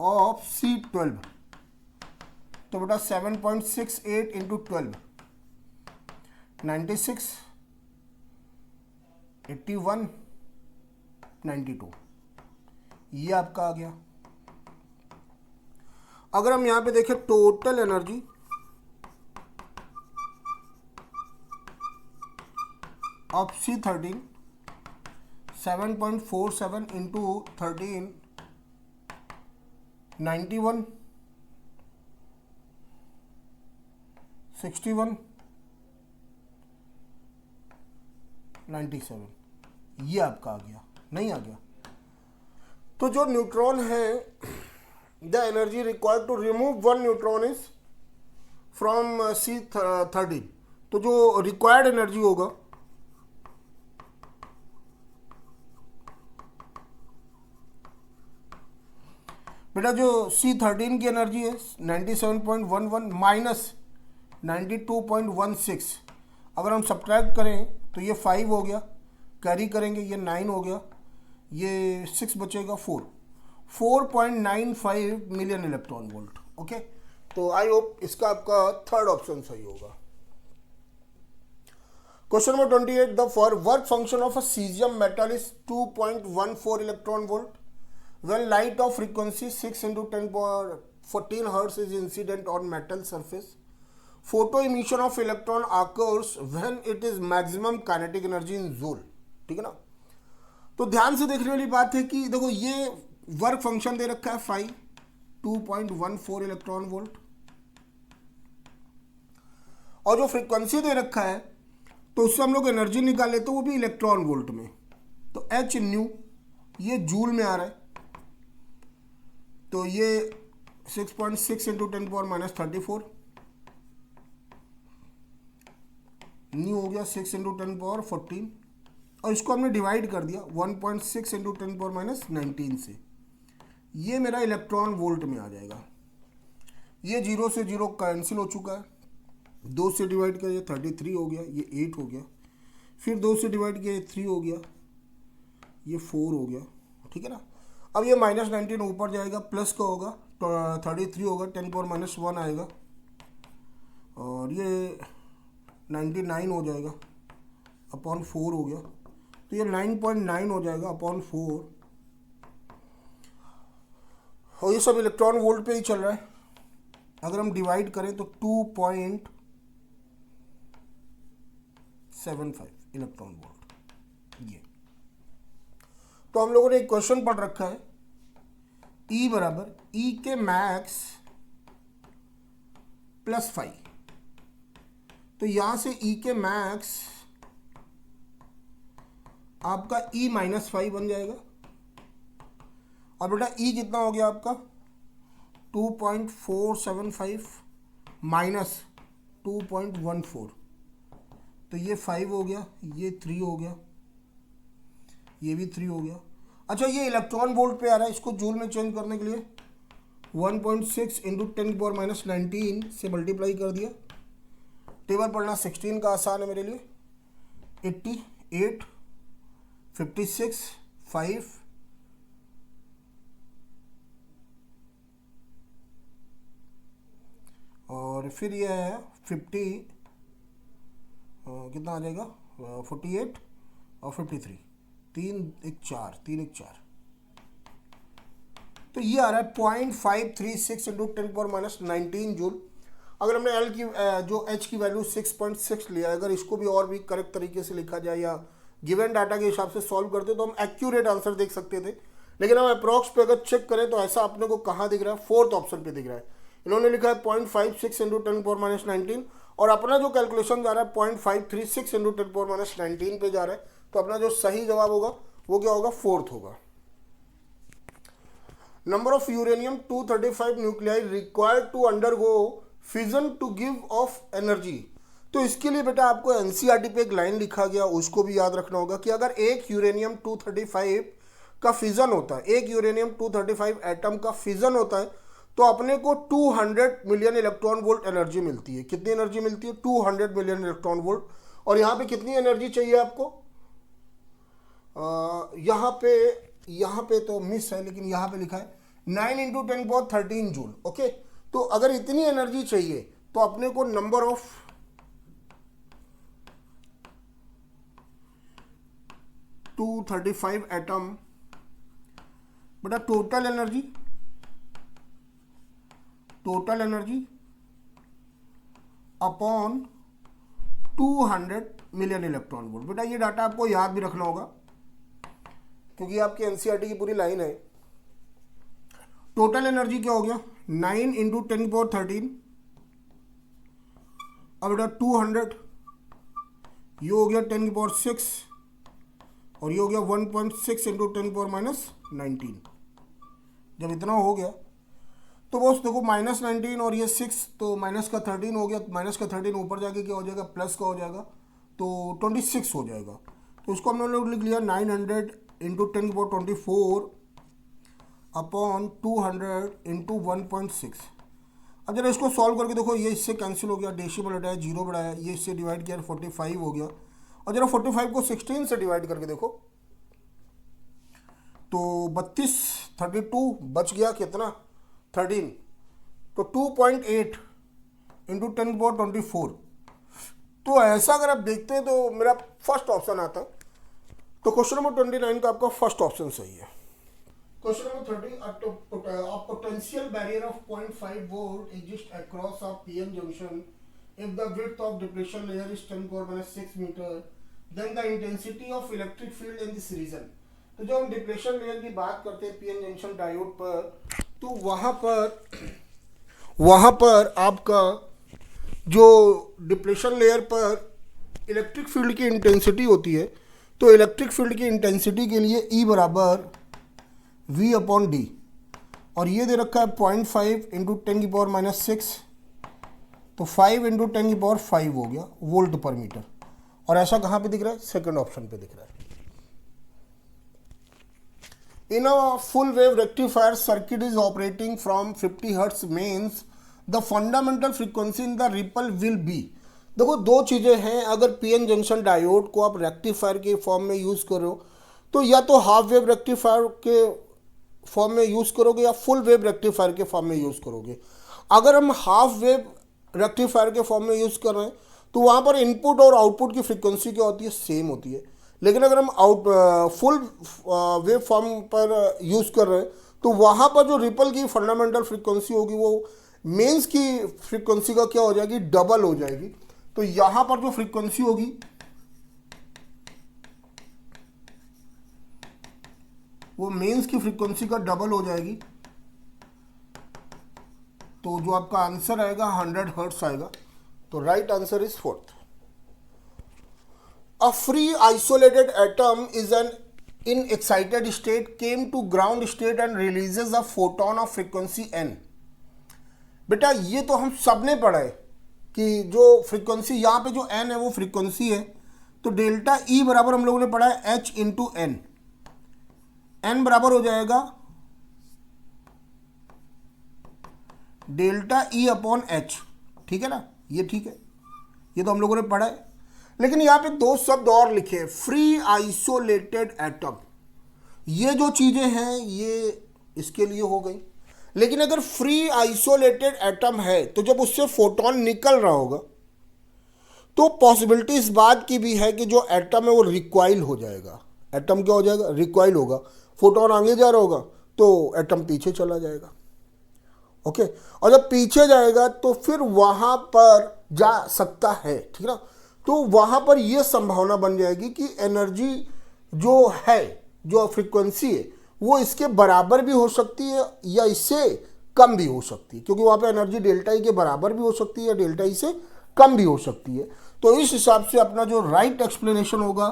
ऑफ C12, तो बेटा 7.68 इंटू 12, 96, 81, 92, ये आपका आ गया। अगर हम यहां पे देखें total energy, of C13, 7.47 into 13, 91, 61, 97, ये आपका आ गया, नहीं आ गया। तो जो न्यूट्रॉन है, the energy required to remove one neutron is from C13, तो जो रिक्वायर्ड एनर्जी होगा बेटा, जो C13 की एनर्जी है 97.11 माइनस 92.16, अगर हम सब्ट्रैक्ट करें तो ये 5 हो गया, कैरी करेंगे ये 9 हो गया, ये 6 बचेगा 4.95 मिलियन इलेक्ट्रॉन वोल्ट। ओके, तो आई होप इसका आपका थर्ड ऑप्शन सही होगा। Question number 28, the for work function of a caesium metal is 2.14 electron volt when light of frequency 6 into 10 power 14 hertz is incident on metal surface. Photo emission of electron occurs when it is maximum kinetic energy in joule. ठीक है ना। तो ध्यान से देखने वाली बात है कि देखो ये वर्क फंक्शन दे रखा है फाई 2.14 इलेक्ट्रॉन वोल्ट, और जो फ्रीक्वेंसी दे रखा है तो उससे हम लोग एनर्जी निकाले तो वो भी इलेक्ट्रॉन वोल्ट में, तो एच न्यू ये जूल में आ रहा है, तो ये 6.6 इंटू 10 पावर माइनस 34 न्यू हो गया, 6 इंटू 10 पावर 14, और इसको हमने डिवाइड कर दिया 1.6 इंटू 10 पावर माइनस 19 से, ये मेरा इलेक्ट्रॉन वोल्ट में आ जाएगा। ये 0 से 0 कैंसिल हो चुका है, 2 से डिवाइड किया ये 33 हो गया, ये 8 हो गया, फिर 2 से डिवाइड किया ये 3 हो गया, ये 4 हो गया। ठीक है ना। अब ये माइनस 19 ऊपर जाएगा, प्लस का होगा 33 होगा, 10 पावर माइनस 1 आएगा, और ये 99 हो जाएगा अपॉन 4 हो गया, तो ये 9.9 हो जाएगा अपॉन 4, और ये सब इलेक्ट्रॉन वोल्ट पे ही चल रहा है। अगर हम डिवाइड करें तो 2.75 इलेक्ट्रॉन वोल्ट ये। तो हम लोगों ने एक क्वेश्चन पढ़ रखा है, E बराबर E के मैक्स प्लस 5, तो यहां से E के मैक्स आपका E माइनस 5 बन जाएगा, और बेटा E कितना हो गया आपका 2.475 माइनस 2.14, तो ये 5 हो गया, ये 3 हो गया, ये भी 3 हो गया। अच्छा, ये इलेक्ट्रॉन वोल्ट पे आ रहा है, इसको जूल में चेंज करने के लिए 1.6 इंटू 10 पावर माइनस 19 से मल्टीप्लाई कर दिया। टेबल पढ़ना 16 का आसान है मेरे लिए। 88, 56, 5, और फिर ये है 50, कितना आ जाएगा 48 और 53, 3 1 4, 3 1 4, तो ये आ रहा है 0.536 इंटू 10 पावर माइनस 19 जूल। अगर हमने एल की जो एच की वैल्यू 6.6 लिया, अगर इसको भी और भी करेक्ट तरीके से लिखा जाए या गिवन डाटा के हिसाब से सॉल्व करते तो हम एक्यूरेट आंसर देख सकते थे, लेकिन हम अप्रॉक्स पे अगर चेक करें तो ऐसा अपने को कहाँ दिख रहा है, फोर्थ ऑप्शन पे दिख रहा है। इन्होंने लिखा है 0.56 इंटू 10 पावर माइनस 19, और अपना जो कैलकुलेशन जा रहा है 0.536 इंटू 10 पावर माइनस 19 पे जा रहा है, तो अपना जो सही जवाब होगा वो क्या होगा, फोर्थ होगा। Number of uranium 235 nuclei required to undergo fission to give off energy. तो इसके लिए बेटा आपको एनसीईआरटी पे एक लाइन लिखा गया, उसको भी याद रखना होगा कि अगर एक यूरेनियम 235 का फिजन होता है, एक यूरेनियम 235 एटम का फिजन होता है, तो अपने को 200 मिलियन इलेक्ट्रॉन वोल्ट एनर्जी मिलती है। कितनी एनर्जी मिलती है, 200 मिलियन इलेक्ट्रॉन वोल्ट। और यहाँ पे कितनी एनर्जी चाहिए आपको, यहाँ पे तो मिस है, लेकिन यहाँ पे लिखा है 9 इंटू 10⁻13 जूल। ओके, तो अगर इतनी एनर्जी चाहिए तो अपने को नंबर ऑफ टू 35 एटम बेटा total energy upon 200 million electron volt. बेटा ये डाटा आपको याद भी रखना होगा क्योंकि आपकी एनसीईआरटी की पूरी लाइन है। टोटल एनर्जी क्या हो गया 9 इंटू 10⁻13, अब बेटा 200, ये हो गया 10⁻6 और ये हो गया 1.6 इंटू 10⁻−19। जब इतना हो गया तो बस देखो -19 और ये 6 तो माइनस का 13 हो गया, माइनस का 13 ऊपर जाके क्या हो जाएगा प्लस का हो जाएगा तो 26 हो जाएगा। तो इसको हमने लोग लिख लिया 900 इंटू 10⁻24 अपॉन 200 इंटू 1.6। अब जरा इसको सॉल्व करके देखो, ये इससे कैंसिल हो गया, डेसिमल हटाया, जीरो बढ़ाया, ये इससे डिवाइड किया 45 हो गया। और जरा 45 को 16 से डिवाइड करके देखो तो 32, 32 बच गया कितना 13, तो 2.8 इंटू 10⁻24। तो ऐसा अगर आप देखते हैं तो मेरा फर्स्ट ऑप्शन आता है। तो क्वेश्चन नंबर 29 का आपका फर्स्ट ऑप्शन सही है। Question number 30, a potential barrier of 0.5 volt exists across a PN junction if the width of depletion layer is 10⁻6 meter, then the intensity of electric field in this region। तो जब हम depletion layer की बात करते हैं PN junction diode पर, तो वहाँ पर आपका जो डिप्लेशन लेयर पर इलेक्ट्रिक फील्ड की इंटेंसिटी होती है, तो इलेक्ट्रिक फील्ड की इंटेंसिटी के लिए E बराबर V अपॉन डी, और ये दे रखा है 0.5 इंटू 10⁻6, तो 5 इंटू 10⁻5 हो गया वोल्ट पर मीटर। और ऐसा कहाँ पे दिख रहा है सेकंड ऑप्शन पे दिख रहा है। In a full wave rectifier circuit is operating from 50 Hz means the fundamental frequency in the ripple will be। देखो दो चीज़ें हैं, अगर पीएन जंक्शन डायोड को आप रेक्टिफायर के फॉर्म में यूज़ करो तो या तो हाफ वेव रेक्टिफायर के फॉर्म में यूज़ करोगे या फुल वेव रेक्टिफायर के फॉर्म में यूज़ करोगे। अगर हम हाफ वेव रेक्टिफायर के फॉर्म में यूज़ कर रहे हैं तो वहाँ पर इनपुट और आउटपुट की फ्रीक्वेंसी क्या होती है सेम होती है। लेकिन अगर हम फुल वेव फॉर्म पर यूज़ कर रहे हैं तो वहाँ पर जो रिपल की फंडामेंटल फ्रीक्वेंसी होगी वो मेंस की फ्रीक्वेंसी का क्या हो जाएगी डबल हो जाएगी। तो यहाँ पर जो फ्रीक्वेंसी होगी वो मेंस की फ्रीक्वेंसी का डबल हो जाएगी। तो जो आपका आंसर आएगा 100 हर्ट्ज आएगा। तो right answer is fourth. A free isolated atom is an in excited state came to ground state and releases a photon of frequency n। बेटा ये तो हम सब ने पढ़ा है कि जो फ्रीक्वेंसी यहाँ पे जो n है वो फ्रीक्वेंसी है, तो डेल्टा E बराबर हम लोगों ने पढ़ा है h इंटू एन। n बराबर हो जाएगा डेल्टा E अपॉन h। ठीक है ना, ये ठीक है, ये तो हम लोगों ने पढ़ा है। लेकिन यहाँ पे दो शब्द और लिखे, फ्री आइसोलेटेड एटम। ये जो चीज़ें हैं ये इसके लिए हो गई। लेकिन अगर फ्री आइसोलेटेड एटम है तो जब उससे फोटोन निकल रहा होगा तो पॉसिबिलिटी इस बात की भी है कि जो एटम है वो रिक्वाइल हो जाएगा। एटम क्या हो जाएगा रिक्वाइल होगा, फोटोन आगे जा रहा होगा तो एटम पीछे चला जाएगा। ओके, और जब पीछे जाएगा तो फिर वहाँ पर जा सकता है, ठीक ना। तो वहाँ पर यह संभावना बन जाएगी कि एनर्जी जो है, जो फ्रीक्वेंसी है, वो इसके बराबर भी हो सकती है या इससे कम भी हो सकती है, क्योंकि वहाँ पे एनर्जी डेल्टा ई के बराबर भी हो सकती है या डेल्टा ई से कम भी हो सकती है। तो इस हिसाब से अपना जो राइट एक्सप्लेनेशन होगा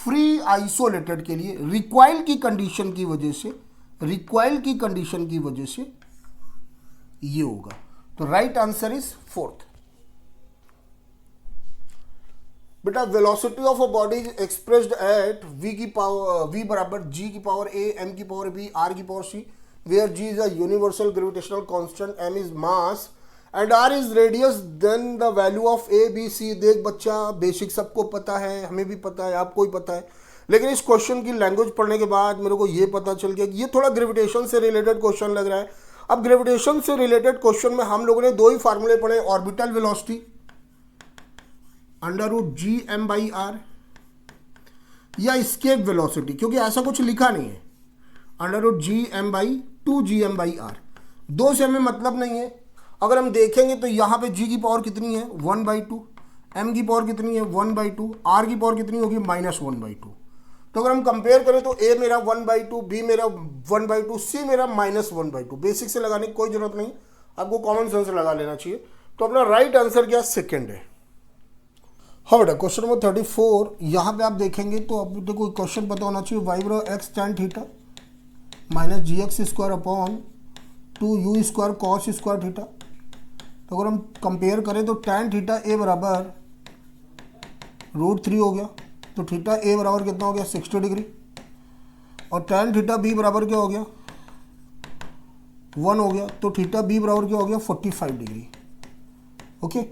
फ्री आइसोलेटेड के लिए रिक्वाइल की कंडीशन की वजह से, रिक्वाइल की कंडीशन की वजह से ये होगा। तो राइट आंसर इज फोर्थ। बेटा velocity of a body is expressed at v की पावर v बराबर g की पावर a m की पावर b r की power c, where g is a universal gravitational constant, m is mass and r is radius, then the value of a b c। देख बच्चा basic सबको पता है, हमें भी पता है, आपको ही पता है। लेकिन इस क्वेश्चन की लैंग्वेज पढ़ने के बाद मेरे को ये पता चल गया कि ये थोड़ा ग्रेविटेशन से रिलेटेड क्वेश्चन लग रहा है। अब ग्रेविटेशन से रिलेटेड क्वेश्चन में हम लोगों ने दो ही फार्मूले पढ़े, ऑर्बिटल वेलोसिटी √gm/r या एस्केप वेलोसिटी, क्योंकि ऐसा कुछ लिखा नहीं है, √gm/2gm/r, दो से हमें मतलब नहीं है। अगर हम देखेंगे तो यहाँ पे g की पावर कितनी है 1/2, m की पावर कितनी है 1/2, r की पावर कितनी होगी -1/2। तो अगर हम कंपेयर करें तो a मेरा 1/2, b मेरा 1/2, c मेरा -1/2। बेसिक से लगाने की कोई जरूरत नहीं, आपको कॉमन सेंस लगा लेना चाहिए। तो अपना राइट आंसर क्या सेकंड है। हाँ बेटा, क्वेश्चन नंबर 34 यहाँ पे आप देखेंगे तो आपको कोई क्वेश्चन पता होना चाहिए, y बराबर x tan theta -gx² / 2u² cos² theta. तो अगर हम कंपेयर करें तो tan थीटा a बराबर √3 हो गया, तो थीटा a बराबर कितना हो गया 60 डिग्री, और tan थीटा b बराबर क्या हो गया 1 हो गया, तो थीटा b बराबर क्या हो गया 45 डिग्री। ओके,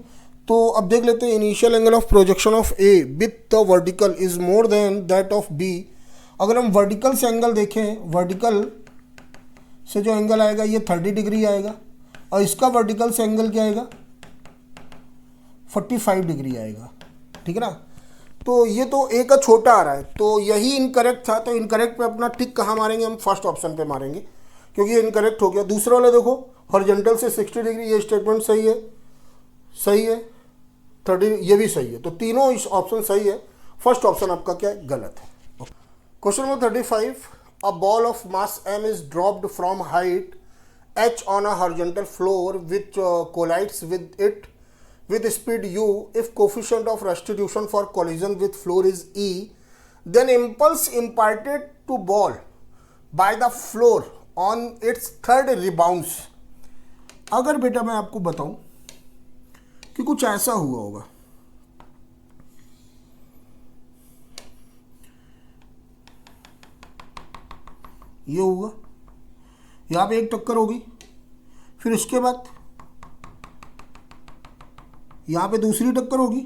तो अब देख लेते हैं initial angle of projection of A with the vertical is more than that of B. अगर हम वर्टिकल से एंगल देखें, वर्टिकल से जो एंगल आएगा ये 30 डिग्री आएगा, और इसका वर्टिकल से एंगल क्या आएगा 45 डिग्री आएगा, ठीक है ना। तो ये तो ए का छोटा आ रहा है, तो यही इनकरेक्ट था। तो इनकरेक्ट पे अपना टिक कहाँ मारेंगे, हम फर्स्ट ऑप्शन पे मारेंगे, क्योंकि ये इनकरेक्ट हो गया। दूसरा वाला देखो, हॉरिजॉन्टल से 60 डिग्री, ये स्टेटमेंट सही है, सही है, 30 ये भी सही है, तो तीनों ऑप्शन सही है। फर्स्ट ऑप्शन आपका क्या है, गलत है। Question number 35, a ball of mass m is dropped from height h on a horizontal floor which collides with it with speed u. If coefficient of restitution for collision with floor is e, then impulse imparted to ball by the floor on its third rebounds. अगर बेटा मैं आपको बताऊं कि कुछ ऐसा हुआ होगा, ये होगा, यहां पे एक टक्कर होगी, फिर इसके बाद यहाँ पे दूसरी टक्कर होगी,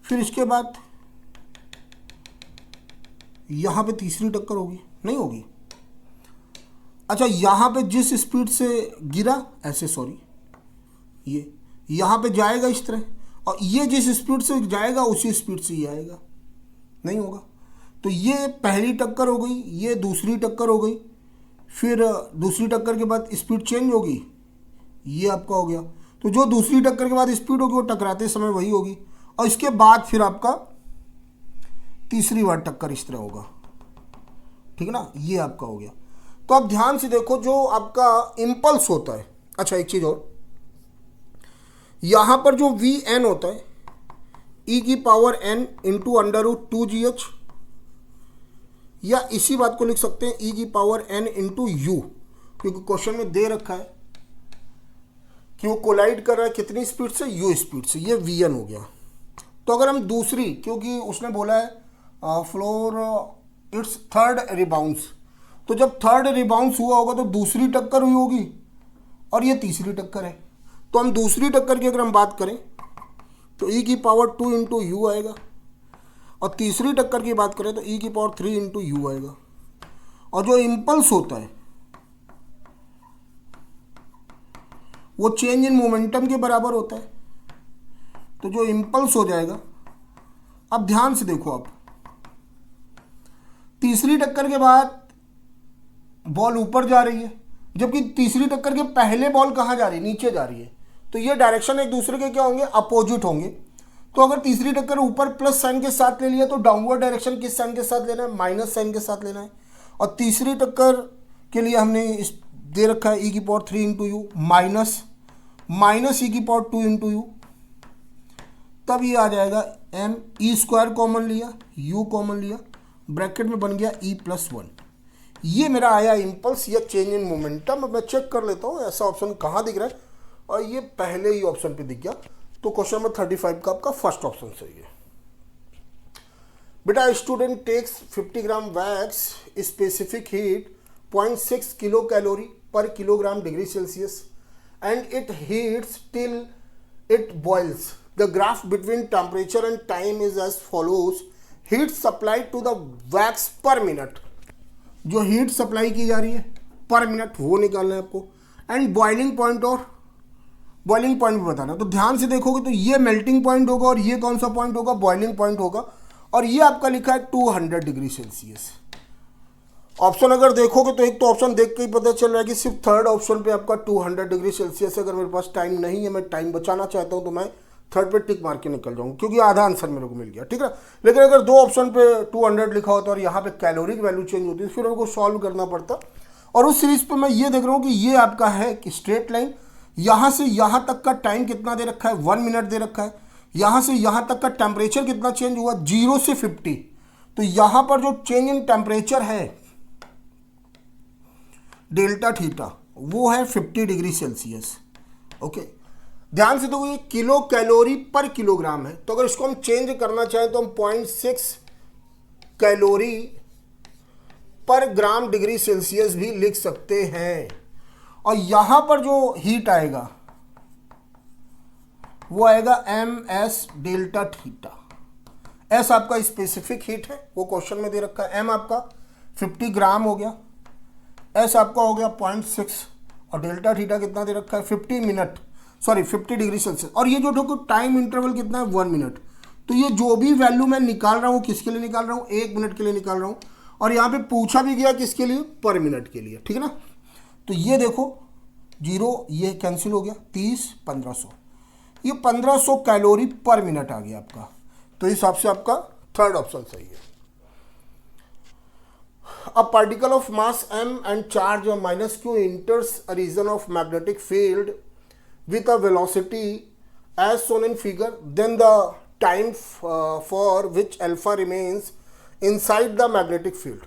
फिर इसके बाद यहाँ पे तीसरी टक्कर होगी, नहीं होगी। अच्छा, यहाँ पे जिस स्पीड से गिरा, ऐसे सॉरी, ये यहाँ पे जाएगा इस तरह, और ये जिस स्पीड से जाएगा उसी स्पीड से ये आएगा, नहीं होगा। तो ये पहली टक्कर हो गई, ये दूसरी टक्कर हो गई, फिर दूसरी टक्कर के बाद स्पीड चेंज होगी, ये आपका हो गया। तो जो दूसरी टक्कर के बाद स्पीड होगी वो टकराते समय वही होगी, और इसके बाद फिर आपका तीसरी बार टक्कर इस तरह होगा, ठीक है ना, ये आपका हो गया। तो आप ध्यान से देखो, जो आपका इम्पल्स होता है। अच्छा, एक चीज और, यहां पर जो Vn होता है e की पावर n इंटू √2gh, या इसी बात को लिख सकते हैं e की पावर n इंटू u, क्योंकि क्वेश्चन में दे रखा है कि वो कोलाइड कर रहा है कितनी स्पीड से, u स्पीड से, ये Vn हो गया। तो अगर हम दूसरी, क्योंकि उसने बोला है फ्लोर इट्स थर्ड रिबाउंस, तो जब थर्ड रिबाउंस हुआ होगा तो दूसरी टक्कर हुई होगी, और ये तीसरी टक्कर है। तो हम दूसरी टक्कर की अगर हम बात करें तो e की पावर 2 इंटू यू आएगा, और तीसरी टक्कर की बात करें तो e की पावर 3 इंटू यू आएगा। और जो इम्पल्स होता है वो चेंज इन मोमेंटम के बराबर होता है, तो जो इम्पल्स हो जाएगा, अब ध्यान से देखो, आप तीसरी टक्कर के बाद बॉल ऊपर जा रही है, जबकि तीसरी टक्कर के पहले बॉल कहाँ जा रही है, नीचे जा रही है। तो ये डायरेक्शन एक दूसरे के क्या होंगे, अपोजिट होंगे। तो अगर तीसरी टक्कर ऊपर प्लस साइन के साथ ले लिया तो डाउनवर्ड डायरेक्शन किस साइन के साथ लेना है, माइनस साइन के साथ लेना है। और तीसरी टक्कर के लिए हमने इस दे रखा है e की power 3 into you minus e की पावर 2 इंटू यू, तब ये आ जाएगा m, e² कॉमन लिया, u कॉमन लिया, ब्रैकेट में बन गया e+1। ये मेरा आया इम्पल्स या चेंज इन मोमेंटम। अब मैं चेक कर लेता हूँ ऐसा ऑप्शन कहाँ दिख रहा है, और ये पहले ही ऑप्शन पे दिख गया। तो क्वेश्चन नंबर 35 का आपका फर्स्ट ऑप्शन सही है। बेटा, student takes 50 gram wax, specific heat 0.6 kilo calorie per kilogram degree Celsius, and it heats till it boils. The graph between temperature and time is as follows. Heat supply to the wax per minute, जो heat supply की जा रही है पर minute वो निकालना है आपको। एंड बॉइलिंग पॉइंट और बॉइलिंग पॉइंट भी बताना। तो ध्यान से देखोगे तो ये मेल्टिंग पॉइंट होगा और ये कौन सा पॉइंट होगा, बॉइलिंग पॉइंट होगा। और ये आपका लिखा है 200 डिग्री सेल्सियस। ऑप्शन अगर देखोगे तो एक तो ऑप्शन देख के ही पता चल रहा है कि सिर्फ थर्ड ऑप्शन पे आपका 200 डिग्री सेल्सियस है। अगर मेरे पास टाइम नहीं है, मैं टाइम बचाना चाहता हूँ, तो मैं थर्ड पे टिक मार के निकल जाऊँ, क्योंकि आधा आंसर मेरे को मिल गया, ठीक है। लेकिन अगर दो ऑप्शन पे 200 लिखा होता और यहाँ पे कैलोरी वैल्यू चेंज होती है, फिर मेरे को सॉल्व करना पड़ता। और उस सीरीज पे मैं ये देख रहा हूँ कि ये आपका है कि स्ट्रेट लाइन, यहाँ से यहाँ तक का टाइम कितना दे रखा है, 1 मिनट दे रखा है। यहाँ से यहाँ तक का टेम्परेचर कितना चेंज हुआ, 0 से 50। तो यहाँ पर जो चेंज इन टेम्परेचर है डेल्टा थीटा, वो है 50 डिग्री सेल्सियस। ओके, ध्यान से देखो, ये किलो कैलोरी पर किलोग्राम है। तो अगर इसको हम चेंज करना चाहें तो हम 0.6 कैलोरी पर ग्राम डिग्री सेल्सियस भी लिख सकते हैं। और यहां पर जो हीट आएगा वो आएगा MS डेल्टा थीटा। एस आपका स्पेसिफिक हीट है, वो क्वेश्चन में दे रखा है। एम आपका 50 ग्राम हो गया, एस आपका हो गया 0.6 और डेल्टा थीटा कितना दे रखा है 50 डिग्री सेल्सियस। और ये जो देखो टाइम इंटरवल कितना है 1 मिनट। तो ये जो भी वैल्यू मैं निकाल रहा हूँ किसके लिए निकाल रहा हूँ, 1 मिनट के लिए निकाल रहा हूँ। और यहाँ पे पूछा भी गया किसके लिए, पर मिनट के लिए, ठीक है ना। तो ये देखो 0 ये कैंसिल हो गया, 30 1500, ये 1500 कैलोरी पर मिनट आ गया आपका। तो इस हिसाब से आपका थर्ड ऑप्शन सही है। A particle of mass m and charge of -q enters a region of magnetic field with a velocity as shown in figure, then the time for which alpha remains inside the magnetic field।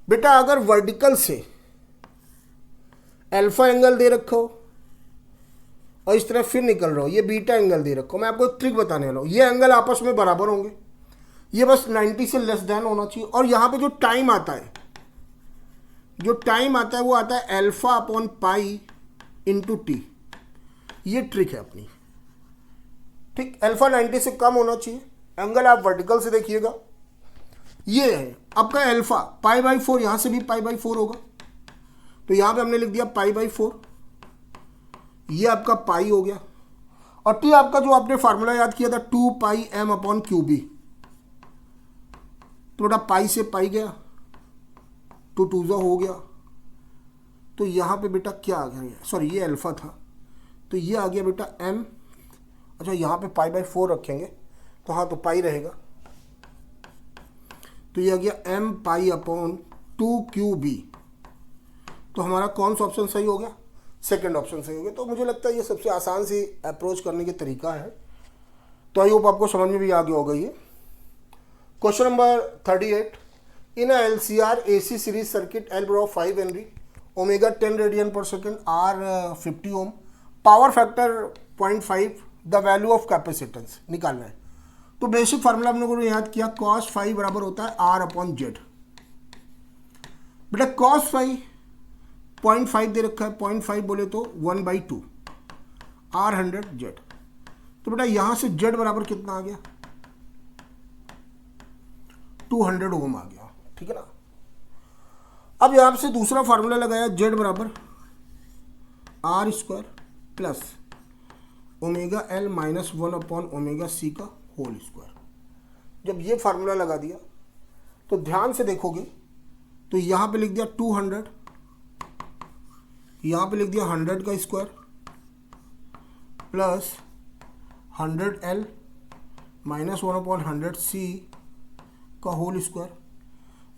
बेटा अगर vertical से alpha angle दे रखा हो और इस तरह फिर निकल रहा हो, ये बीटा एंगल दे रखा हो, मैं आपको एक ट्रिक बताने वाला हूँ। ये एंगल आपस में बराबर होंगे, ये बस 90 से लेस देन होना चाहिए। और यहाँ पे जो टाइम आता है, वो आता है alpha upon pi into T. ये ट्रिक है अपनी, ठीक। अल्फा 90 से कम होना चाहिए। एंगल आप वर्टिकल से देखिएगा, ये है आपका अल्फा π/4, यहां से भी π/4 होगा। तो यहां पे हमने लिख दिया π/4, ये आपका पाई हो गया। और टी आपका जो आपने फार्मूला याद किया था 2πm/qb। तो बेटा पाई से पाई गया, 2 2 हो गया। तो यहाँ पे बेटा क्या आ गया, सॉरी ये अल्फा था, तो ये आ गया बेटा m। अच्छा यहाँ पे π/4 रखेंगे तो हाँ, तो पाई रहेगा। तो ये आ गया m π/2qb। तो हमारा कौन सा ऑप्शन सही हो गया, सेकंड ऑप्शन सही हो गया। तो मुझे लगता है ये सबसे आसान सी अप्रोच करने के तरीका है। तो आई होप आपको समझ में भी आ गया होगा ये। Question number 38, in a LCR AC series circuit L of 5 Henry, omega 10 radian per second, R 50 ohm, power factor 0.5, the value of capacitance निकालना है। तो बेसिक फार्मूला हम लोगों ने याद किया, cos फाई बराबर होता है R/Z। बेटा cos फाई 0.5 दे रखा है, 0.5 बोले तो 1/2 R100Z। तो बेटा यहां से Z बराबर कितना आ गया, 200 ओम आ गया, ठीक है ना। अब यहां से दूसरा फार्मूला लगाया, Z बराबर R² plus omega L -1/ओमेगा C का होल स्क्वायर। जब ये फार्मूला लगा दिया तो ध्यान से देखोगे तो यहां पे लिख दिया 200, यहां पे लिख दिया 100 का स्क्वायर प्लस 100L -1/100C का होल स्क्वायर।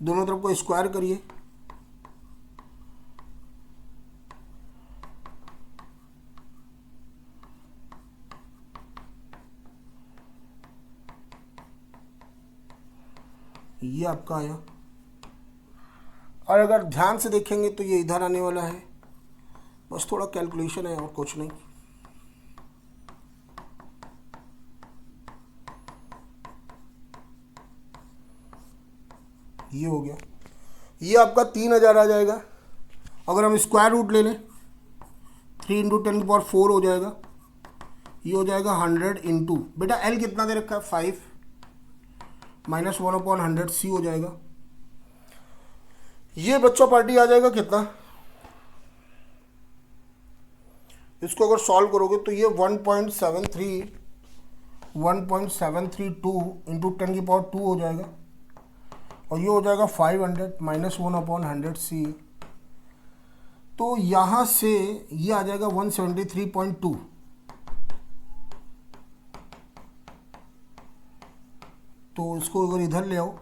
दोनों तरफ को स्क्वायर करिए, ये आपका आया। और अगर ध्यान से देखेंगे तो ये इधर आने वाला है, बस थोड़ा कैलकुलेशन है और कुछ नहीं। ये हो गया, ये आपका 3000 आ जाएगा। अगर हम स्क्वायर रूट ले लें 3 × 10⁴ हो जाएगा। ये हो जाएगा 100 इंटू, बेटा L कितना दे रखा है 5, -1/100 c हो जाएगा। ये बच्चा पार्टी आ जाएगा कितना, इसको अगर सॉल्व करोगे तो ये 1.732 इंटू 10⁻² हो जाएगा, और ये हो जाएगा 500 -1/100 c। तो यहाँ से ये आ जाएगा 173.2। तो इसको अगर इधर ले आओ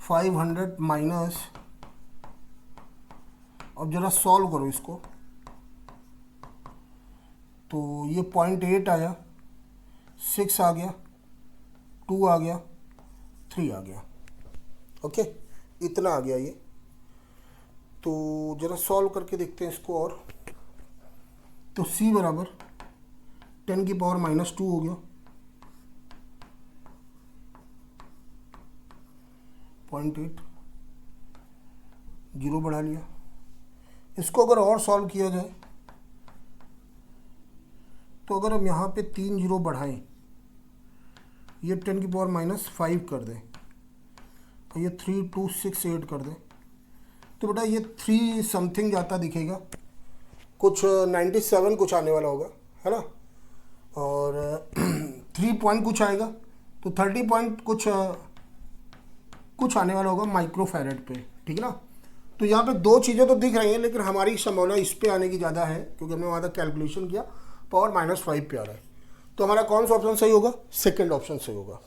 500 माइनस, अब जरा सॉल्व करो इसको, तो ये 0.8 आया, 6 आ गया, 2 आ गया, 3 आ गया। ओके, इतना आ गया ये। तो जरा सॉल्व करके देखते हैं इसको। और तो c बराबर 10⁻² हो गया, 0.8, 0 बढ़ा लिया। इसको अगर और सॉल्व किया जाए तो अगर हम यहाँ पे 3 0 बढ़ाएं, ये 10⁻⁻5 कर दें, और ये 3 2 6 8 कर दें, तो बेटा ये 3 समथिंग जाता दिखेगा, कुछ 97 कुछ आने वाला होगा, है ना। और 3 पॉइंट कुछ आएगा, तो 30 पॉइंट कुछ आने वाला होगा माइक्रोफैरेड पे, ठीक है ना। तो यहाँ पे 2 चीज़ें तो दिख रही हैं, लेकिन हमारी संभावना इस पे आने की ज़्यादा है, क्योंकि हमने वहाँ तक कैलकुलेशन किया, पावर -5 पे आ रहा है। तो हमारा कौन सा ऑप्शन सही होगा, सेकेंड ऑप्शन सही होगा।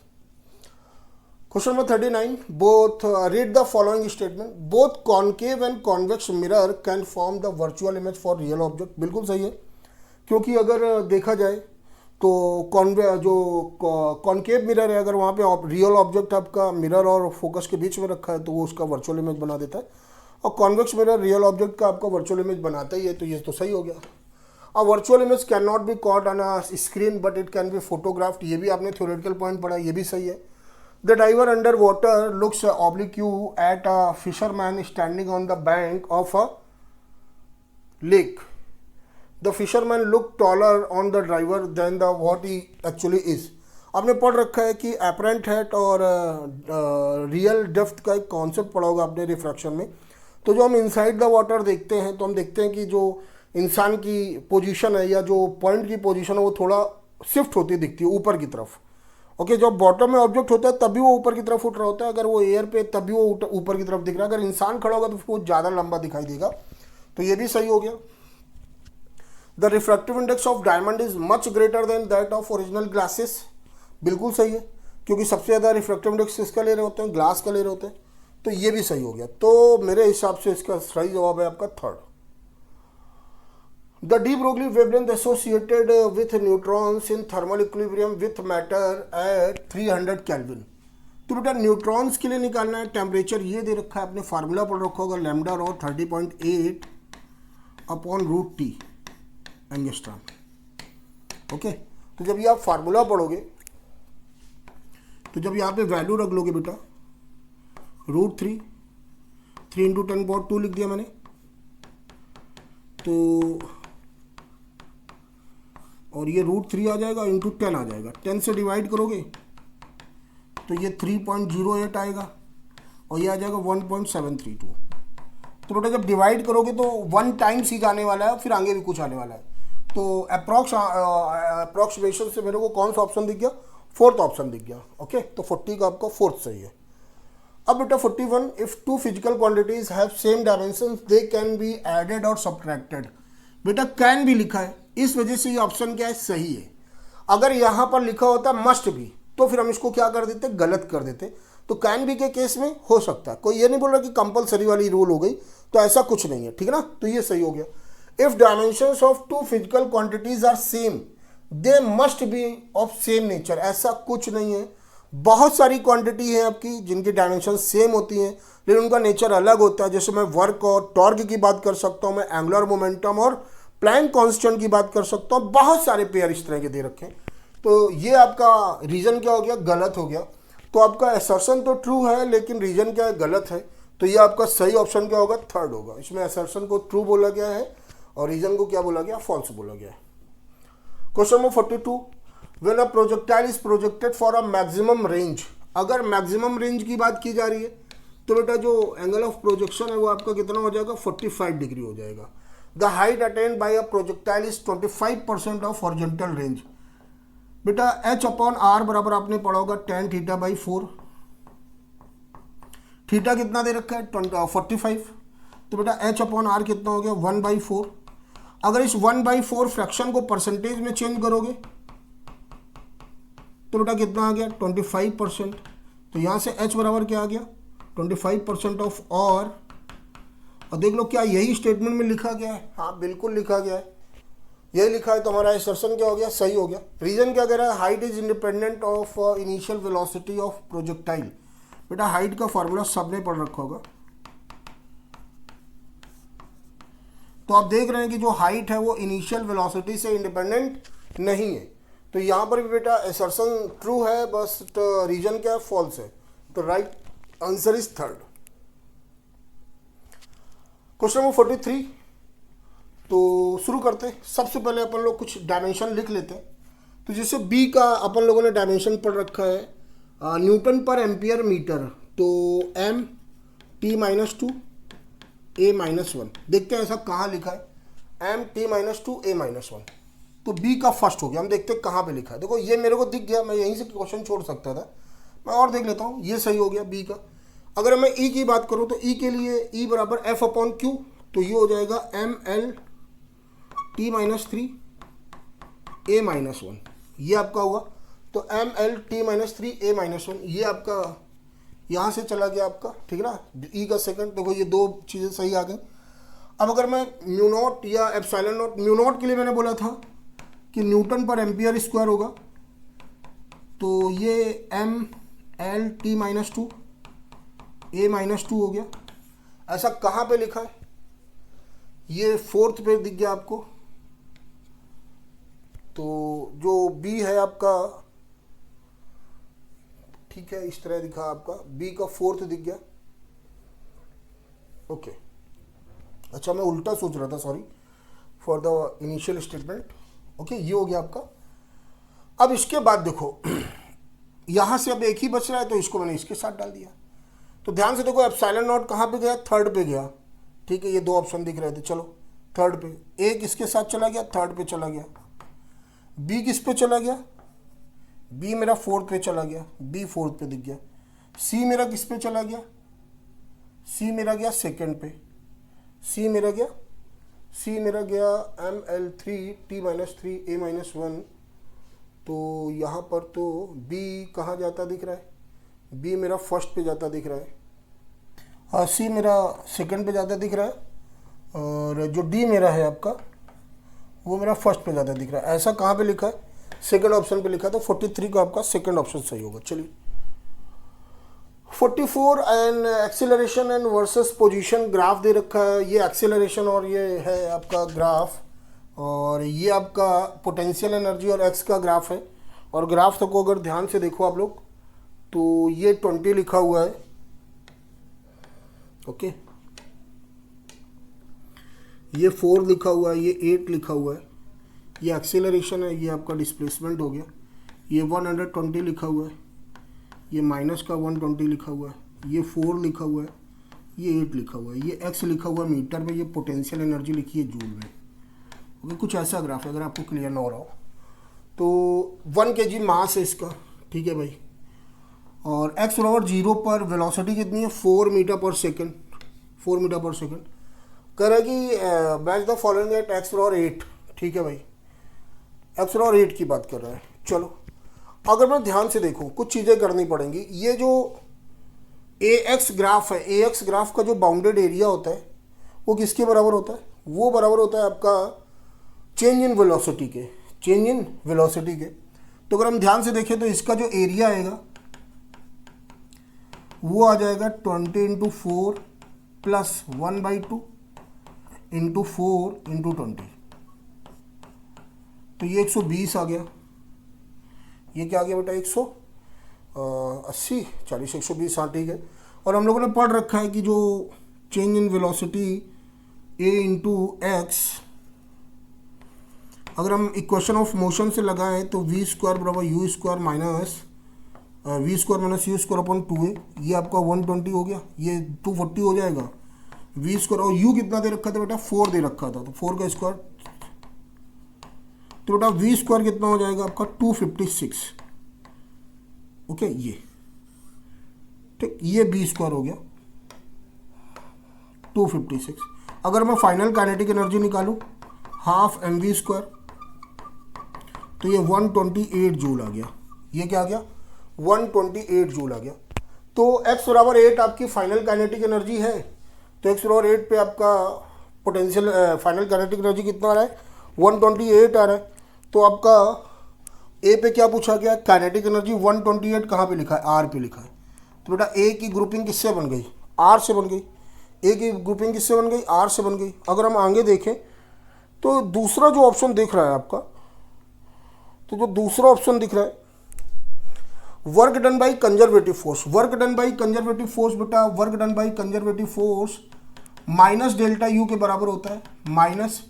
Question number 39, both read the following statement, both concave and convex mirror can form the virtual image for real object. बिल्कुल सही है, क्योंकि अगर देखा जाए तो कॉन्केव मिरर है, अगर वहाँ पे रियल ऑब्जेक्ट आपका मिरर और फोकस के बीच में रखा है तो वो उसका वर्चुअल इमेज बना देता है, और कॉन्वेक्स मिरर रियल ऑब्जेक्ट का आपका वर्चुअल इमेज बनाता ही है, तो ये तो सही हो गया। A virtual image can not be caught on a screen but it can be photographed, ये भी आपने थ्योरेटिकल पॉइंट पढ़ा, ये भी सही है। The diver under water looks oblique at a fisherman standing on the bank of a lake. The fisherman look taller on the driver then the what he actually is. आपने पढ़ रखा है कि एपरेंट हेट और real depth का एक concept पढ़ा होगा आपने रिफ्रैक्शन में। तो जो हम इनसाइड द वाटर देखते हैं, तो हम देखते हैं कि जो इंसान की पोजीशन है या जो पॉइंट की पोजीशन है वो थोड़ा शिफ्ट होती दिखती है ऊपर की तरफ। ओके, जब बॉटम में ऑब्जेक्ट होता है तभी वो ऊपर की तरफ उठ रहा होता है, अगर वो एयर पे तभी वो ऊपर की तरफ दिख रहा है, अगर इंसान खड़ा होगा तो वो ज़्यादा लंबा दिखाई देगा, तो ये भी सही हो गया। The refractive index of diamond is much greater than that of original glasses. बिल्कुल सही है, क्योंकि सबसे ज़्यादा रिफ्रैक्टिव इंडेक्स किसका ले रहे होते हैं, ग्लास का ले रहे होते हैं, तो ये भी सही हो गया। तो मेरे हिसाब से इसका सही जवाब है आपका third. The de Broglie wavelength associated with neutrons in thermal equilibrium with matter at 300 kelvin. तो बेटा न्यूट्रॉन्स के लिए निकालना है, टेम्परेचर ये दे रखा है, आपने फार्मूला पढ़ रखा होगा, lambda raw 30.8 upon √T angstrom. Okay, तो जब ये आप फार्मूला पढ़ोगे तो जब यहाँ पे वैल्यू रख लोगे बेटा, √3 3 × 10⁻² लिख दिया मैंने, तो और ये √3 आ जाएगा इंटू 10 आ जाएगा, 10 से डिवाइड करोगे तो ये 3.08 आएगा, और ये आ जाएगा 1.732। तो बेटा जब डिवाइड करोगे तो 1 टाइम्स ही जाने वाला है, फिर आगे भी कुछ आने वाला है। तो अप्रॉक्सीमेशन से मेरे को कौन सा ऑप्शन दिख गया, फोर्थ ऑप्शन दिख गया। ओके, तो 40 का आपका फोर्थ सही है। अब बेटा 41, if two physical quantities have same dimensions they can be added और सब्ट्रैक्टेड। बेटा कैन भी लिखा है, इस वजह से ये ऑप्शन क्या है, सही है। अगर यहाँ पर लिखा होता मस्ट भी, तो फिर हम इसको क्या कर देते, गलत कर देते। तो कैन बी के केस में हो सकता है, कोई ये नहीं बोल रहा कि कंपलसरी वाली रूल हो गई, तो ऐसा कुछ नहीं है, ठीक है ना। तो ये सही हो गया। If dimensions of two physical quantities are same they must be of same nature, ऐसा कुछ नहीं है। बहुत सारी क्वांटिटी है आपकी जिनकी डायमेंशन सेम होती हैं, लेकिन उनका नेचर अलग होता है। जैसे मैं वर्क और टॉर्क की बात कर सकता हूँ, मैं एंगुलर मोमेंटम और प्लैंक कांस्टेंट की बात कर सकता हूँ, बहुत सारे पेयर इस तरह के दे रखे हैं। तो ये आपका रीजन क्या हो गया, गलत हो गया। तो आपका असर्शन तो ट्रू है, लेकिन रीजन क्या है, गलत है। तो ये आपका सही ऑप्शन क्या होगा, थर्ड होगा। इसमें असर्शन को ट्रू बोला गया है और रीजन को क्या बोला गया, फॉल्स बोला गया है। Question number 42, when a projectile is projected for a maximum range, अगर मैक्सिमम रेंज की बात की जा रही है तो बेटा जो एंगल ऑफ प्रोजेक्शन है वो आपका कितना हो जाएगा, 45 डिग्री हो जाएगा। The height attend bye a projectile is 25% of horizontal range. बेटा h अपॉन आर बराबर आपने पढ़ा होगा tan थीटा बाई 4। थीटा कितना दे रखा है 45, तो बेटा h अपॉन आर कितना हो गया 1/4। अगर इस 1/4 फ्रैक्शन को परसेंटेज में चेंज करोगे तो बेटा कितना आ गया 25%। तो यहाँ से h बराबर क्या आ गया 25% ऑफ और देख लो क्या यही स्टेटमेंट में लिखा गया है, हाँ बिल्कुल लिखा गया है, यही लिखा है। तो हमारा असर्शन क्या हो गया, सही हो गया। रीजन क्या कह रहा है, height is independent of initial velocity of projectile. बेटा हाइट का फॉर्मूला सबने पढ़ रखा होगा। तो आप देख रहे हैं कि जो हाइट है वो इनिशियल वेलोसिटी से इंडिपेंडेंट नहीं है। तो यहाँ पर भी बेटा असर्शन ट्रू है, बस तो रीजन क्या है, फॉल्स है। तो right answer is third. Question number 43, तो शुरू करते हैं। सबसे पहले अपन लोग कुछ डायमेंशन लिख लेते हैं। तो जैसे बी का अपन लोगों ने डायमेंशन पढ़ रखा है न्यूटन पर एम्पियर मीटर, तो m t-2 a-1। देखते हैं ऐसा कहाँ लिखा है, m t-2 a-1। तो बी का फर्स्ट हो गया। हम देखते हैं कहाँ पे लिखा है। देखो ये मेरे को दिख गया, मैं यहीं से क्वेश्चन छोड़ सकता था, मैं और देख लेता हूँ। ये सही हो गया बी का। अगर मैं ई की बात करूँ तो ई के लिए ई बराबर एफ अपॉन क्यू, तो ये हो जाएगा ml t-3 a-1, ये आपका हुआ। तो ml t-3 a-1 ये आपका यहाँ से चला गया आपका, ठीक है ना, ई का सेकंड। देखो ये दो चीज़ें सही आ गई। अब अगर मैं म्यू नॉट या एप्सिलॉन नॉट, म्यू नॉट के लिए मैंने बोला था कि न्यूटन पर एम्पियर स्क्वायर होगा, तो ये ml t-2 a-2 हो गया। ऐसा कहाँ पे लिखा है, ये फोर्थ पे दिख गया आपको। तो जो बी है आपका, ठीक है, इस तरह दिखा आपका, बी का फोर्थ दिख गया। ओके, अच्छा मैं उल्टा सोच रहा था, sorry for the initial statement. Okay, ये हो गया आपका। अब इसके बाद देखो यहां से अब एक ही बच रहा है, तो इसको मैंने इसके साथ डाल दिया। तो ध्यान से देखो एप्सिलॉन नॉट कहाँ पे गया, थर्ड पे गया। ठीक है, ये दो ऑप्शन दिख रहे थे, चलो थर्ड पे, एक इसके साथ चला गया, थर्ड पे चला गया। बी किस पे चला गया, बी मेरा फोर्थ पे चला गया, बी फोर्थ पे दिख गया। सी मेरा किस पे चला गया, सी मेरा गया सेकंड पे, सी मेरा गया ml3 t-3 a-1। तो यहाँ पर तो बी कहाँ जाता दिख रहा है, बी मेरा फर्स्ट पे जाता दिख रहा है, और सी मेरा सेकंड पे जाता दिख रहा है, और जो डी मेरा है आपका वो मेरा फर्स्ट पे जाता दिख रहा है। ऐसा कहाँ पे लिखा है, सेकंड ऑप्शन पे लिखा है। तो 43 का आपका सेकंड ऑप्शन सही होगा। चलिए 44 and acceleration and versus position graph दे रखा है। ये एक्सेलरेशन और ये है आपका ग्राफ, और ये आपका पोटेंशियल एनर्जी और एक्स का ग्राफ है। और ग्राफ को अगर ध्यान से देखो आप लोग, तो ये 20 लिखा हुआ है। ओके, ये 4 लिखा हुआ है, ये 8 लिखा हुआ है, ये एक्सेलरेशन है, ये आपका डिस्प्लेसमेंट हो गया। ये 120 लिखा हुआ है, ये माइनस का 120 लिखा हुआ है, ये 4 लिखा हुआ है, ये 8 लिखा हुआ है, ये x लिखा हुआ है मीटर में, ये पोटेंशियल एनर्जी लिखी है जूल में। ओके, कुछ ऐसा ग्राफ है, अगर आपको क्लियर ना हो रहा हो तो 1 kg मास है इसका, ठीक है भाई। और x बराबर 0 पर वेलोसिटी कितनी है, 4 मीटर पर सेकेंड, 4 मीटर पर सेकेंड। कह रहा है कि match the following at x बराबर 8, ठीक है भाई, x बराबर 8 की बात कर रहा है। चलो अगर मैं ध्यान से देखूं, कुछ चीज़ें करनी पड़ेंगी। ये जो ax ग्राफ है, ax ग्राफ का जो बाउंडेड एरिया होता है वो किसके बराबर होता है, वो बराबर होता है आपका चेंज इन वेलोसिटी के, चेंज इन वेलोसिटी के। तो अगर हम ध्यान से देखें तो इसका जो एरिया आएगा वो आ जाएगा 20 × 4 प्लस 1/2 इंटू 4 इंटू 20। तो ये 120 आ गया। ये क्या आ गया बेटा, 180 40 120, हाँ ठीक है। और हम लोगों ने पढ़ रखा है कि जो change in velocity a into X अगर हम इक्वेशन ऑफ मोशन से लगाएं तो वी स्क्वायर बराबर U square minus V square minus U square upon 2a, ये आपका 120 हो गया, ये 240 हो जाएगा। वी स्क्वायर और यू कितना दे रखा था बेटा, 4 दे रखा था, तो 4 का स्क्वायर, तो बेटा वी स्क्वायर कितना हो जाएगा आपका 256। ओके, ये ठीक, ये बी स्क्वायर हो गया 256। अगर मैं फाइनल काइनेटिक एनर्जी निकालूं हाफ एम वी स्क्वायर, तो ये 128 जूल आ गया। ये क्या आ गया, 128 जूल आ गया। तो x बराबर 8 आपकी फाइनल काइनेटिक एनर्जी है, तो x बराबर 8 पे आपका पोटेंशियल फाइनल काइनेटिक एनर्जी कितना आ रहा है, 128 आ रहा है। तो आपका ए पे क्या पूछा गया, काइनेटिक एनर्जी 128 कहाँ पे लिखा है, आर पे लिखा है। तो बेटा ए की ग्रुपिंग किससे बन गई, आर से बन गई। ए की ग्रुपिंग किससे बन गई, आर से बन गई। अगर हम आगे देखें तो दूसरा जो ऑप्शन दिख रहा है आपका, तो जो दूसरा ऑप्शन दिख रहा है work done by conservative force, work done by conservative force, बेटा work done by conservative force minus delta U के बराबर होता है, minus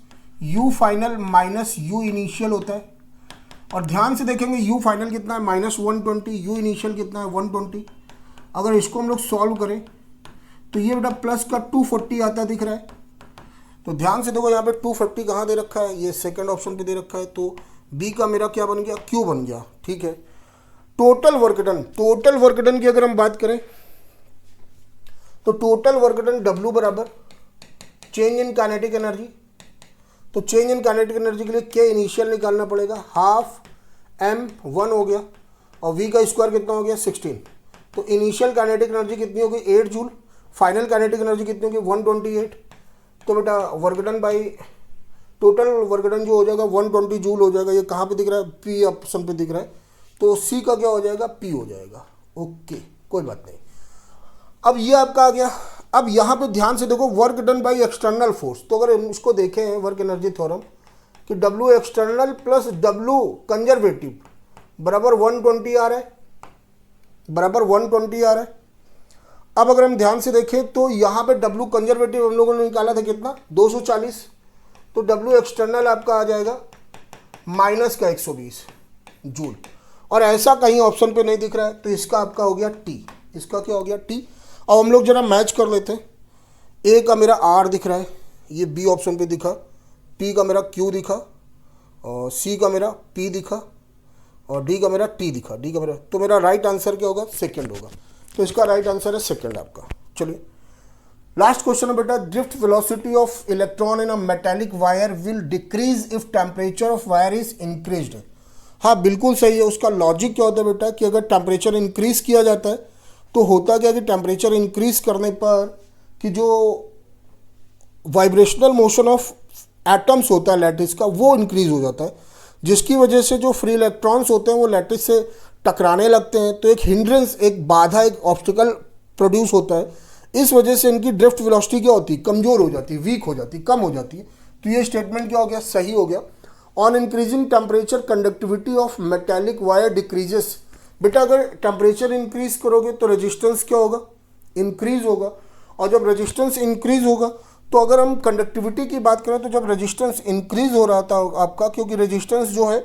U final minus U initial होता है। और ध्यान से देखेंगे यू फाइनल कितना है -120, यू इनिशियल कितना है 120। अगर इसको हम लोग सॉल्व करें तो ये बेटा प्लस का 240 आता दिख रहा है। तो ध्यान से देखो यहाँ पे 250 कहाँ दे रखा है, ये सेकंड ऑप्शन पे दे रखा है। तो बी का मेरा क्या बन गया, क्यू बन गया। ठीक है, total work done, total work done की अगर हम बात करें तो टोटल वर्क डन डब्ल्यू बराबर चेंज इन काइनेटिक एनर्जी। तो चेंज इन काइनेटिक एनर्जी के लिए के इनिशियल निकालना पड़ेगा, हाफ एम 1 हो गया और वी का स्क्वायर कितना हो गया 16। तो इनिशियल काइनेटिक एनर्जी कितनी होगी 8 जूल, फाइनल काइनेटिक एनर्जी कितनी होगी 128। तो बेटा work done by total work done जो हो जाएगा 120 जूल हो जाएगा। ये कहाँ पे दिख रहा है, पी ऑप्शन पे दिख रहा है। तो सी का क्या हो जाएगा, पी हो जाएगा। ओके, कोई बात नहीं। अब ये आपका आ गया। अब यहाँ पे ध्यान से देखो work done by external force. तो अगर हम इसको देखें वर्क एनर्जी थ्योरम कि W external plus W conservative बराबर 120 आ रहा है, बराबर 120 आ रहा है। अब अगर हम ध्यान से देखें तो यहाँ पे डब्ल्यू कंजर्वेटिव हम लोगों ने निकाला था कितना 240। तो डब्ल्यू एक्सटर्नल आपका आ जाएगा माइनस का 120 जूल। और ऐसा कहीं ऑप्शन पे नहीं दिख रहा है, तो इसका आपका हो गया टी। इसका क्या हो गया, टी। अब हम लोग जरा मैच कर लेते हैं। ए का मेरा आर दिख रहा है, ये बी ऑप्शन पे दिखा, पी का मेरा क्यू दिखा, और सी का मेरा पी दिखा, और डी का मेरा टी दिखा, डी का मेरा। तो मेरा राइट आंसर क्या होगा, सेकंड होगा। तो इसका राइट आंसर है सेकंड आपका। चलिए लास्ट क्वेश्चन है बेटा, drift velocity of electron in a metallic wire will decrease if temperature of wire is increased. हाँ बिल्कुल सही है। उसका लॉजिक क्या होता है बेटा कि अगर टेम्परेचर इंक्रीज किया जाता है तो होता क्या कि टेम्परेचर इंक्रीज करने पर कि जो वाइब्रेशनल मोशन ऑफ एटम्स होता है लैटिस का वो इंक्रीज हो जाता है, जिसकी वजह से जो फ्री इलेक्ट्रॉन्स होते हैं वो लैटिस से टकराने लगते हैं। तो एक हिंड्रेंस, एक बाधा, एक ऑब्स्टिकल प्रोड्यूस होता है। इस वजह से इनकी ड्रिफ्ट वेलोसिटी क्या होती है, कमज़ोर हो जाती है, वीक हो जाती है, कम हो जाती है। तो ये स्टेटमेंट क्या हो गया, सही हो गया। On increasing temperature conductivity of metallic wire decreases. बेटा अगर टेम्परेचर इंक्रीज करोगे तो रेजिस्टेंस क्या होगा, इंक्रीज होगा। और जब रेजिस्टेंस इंक्रीज होगा तो अगर हम कंडक्टिविटी की बात करें तो जब रेजिस्टेंस इंक्रीज हो रहा था आपका, क्योंकि रेजिस्टेंस जो है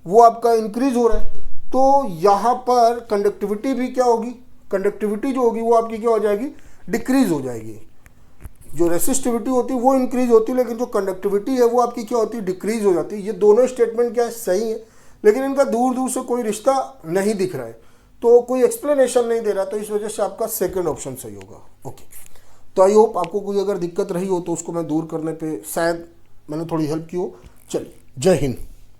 वो आपका इंक्रीज हो रहा है, तो यहाँ पर कंडक्टिविटी भी क्या होगी, कंडक्टिविटी जो होगी वो आपकी क्या हो जाएगी, डिक्रीज हो जाएगी। जो रेसिस्टिविटी होती है वो इंक्रीज होती है, लेकिन जो कंडक्टिविटी है वो आपकी क्या होती है, डिक्रीज हो जाती है। ये दोनों स्टेटमेंट क्या है, सही है, लेकिन इनका दूर दूर से कोई रिश्ता नहीं दिख रहा है, तो कोई एक्सप्लेनेशन नहीं दे रहा, तो इस वजह से आपका सेकंड ऑप्शन सही होगा। ओके, तो आई होप आपको कोई अगर दिक्कत रही हो तो उसको मैं दूर करने पे शायद मैंने थोड़ी हेल्प की हो। चलिए, जय हिंद।